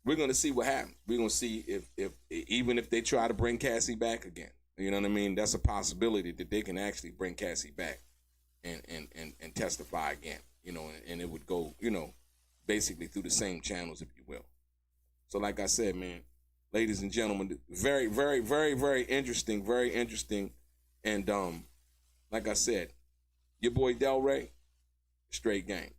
we're going to see what happens. We're going to see if even if they try to bring Cassie back again, you know what I mean? That's a possibility that they can actually bring Cassie back and testify again, and it would go, basically through the same channels, if you will. So like I said, man, ladies and gentlemen, very, very, very, very interesting, very interesting. And like I said, your boy DELRAY, straight gang.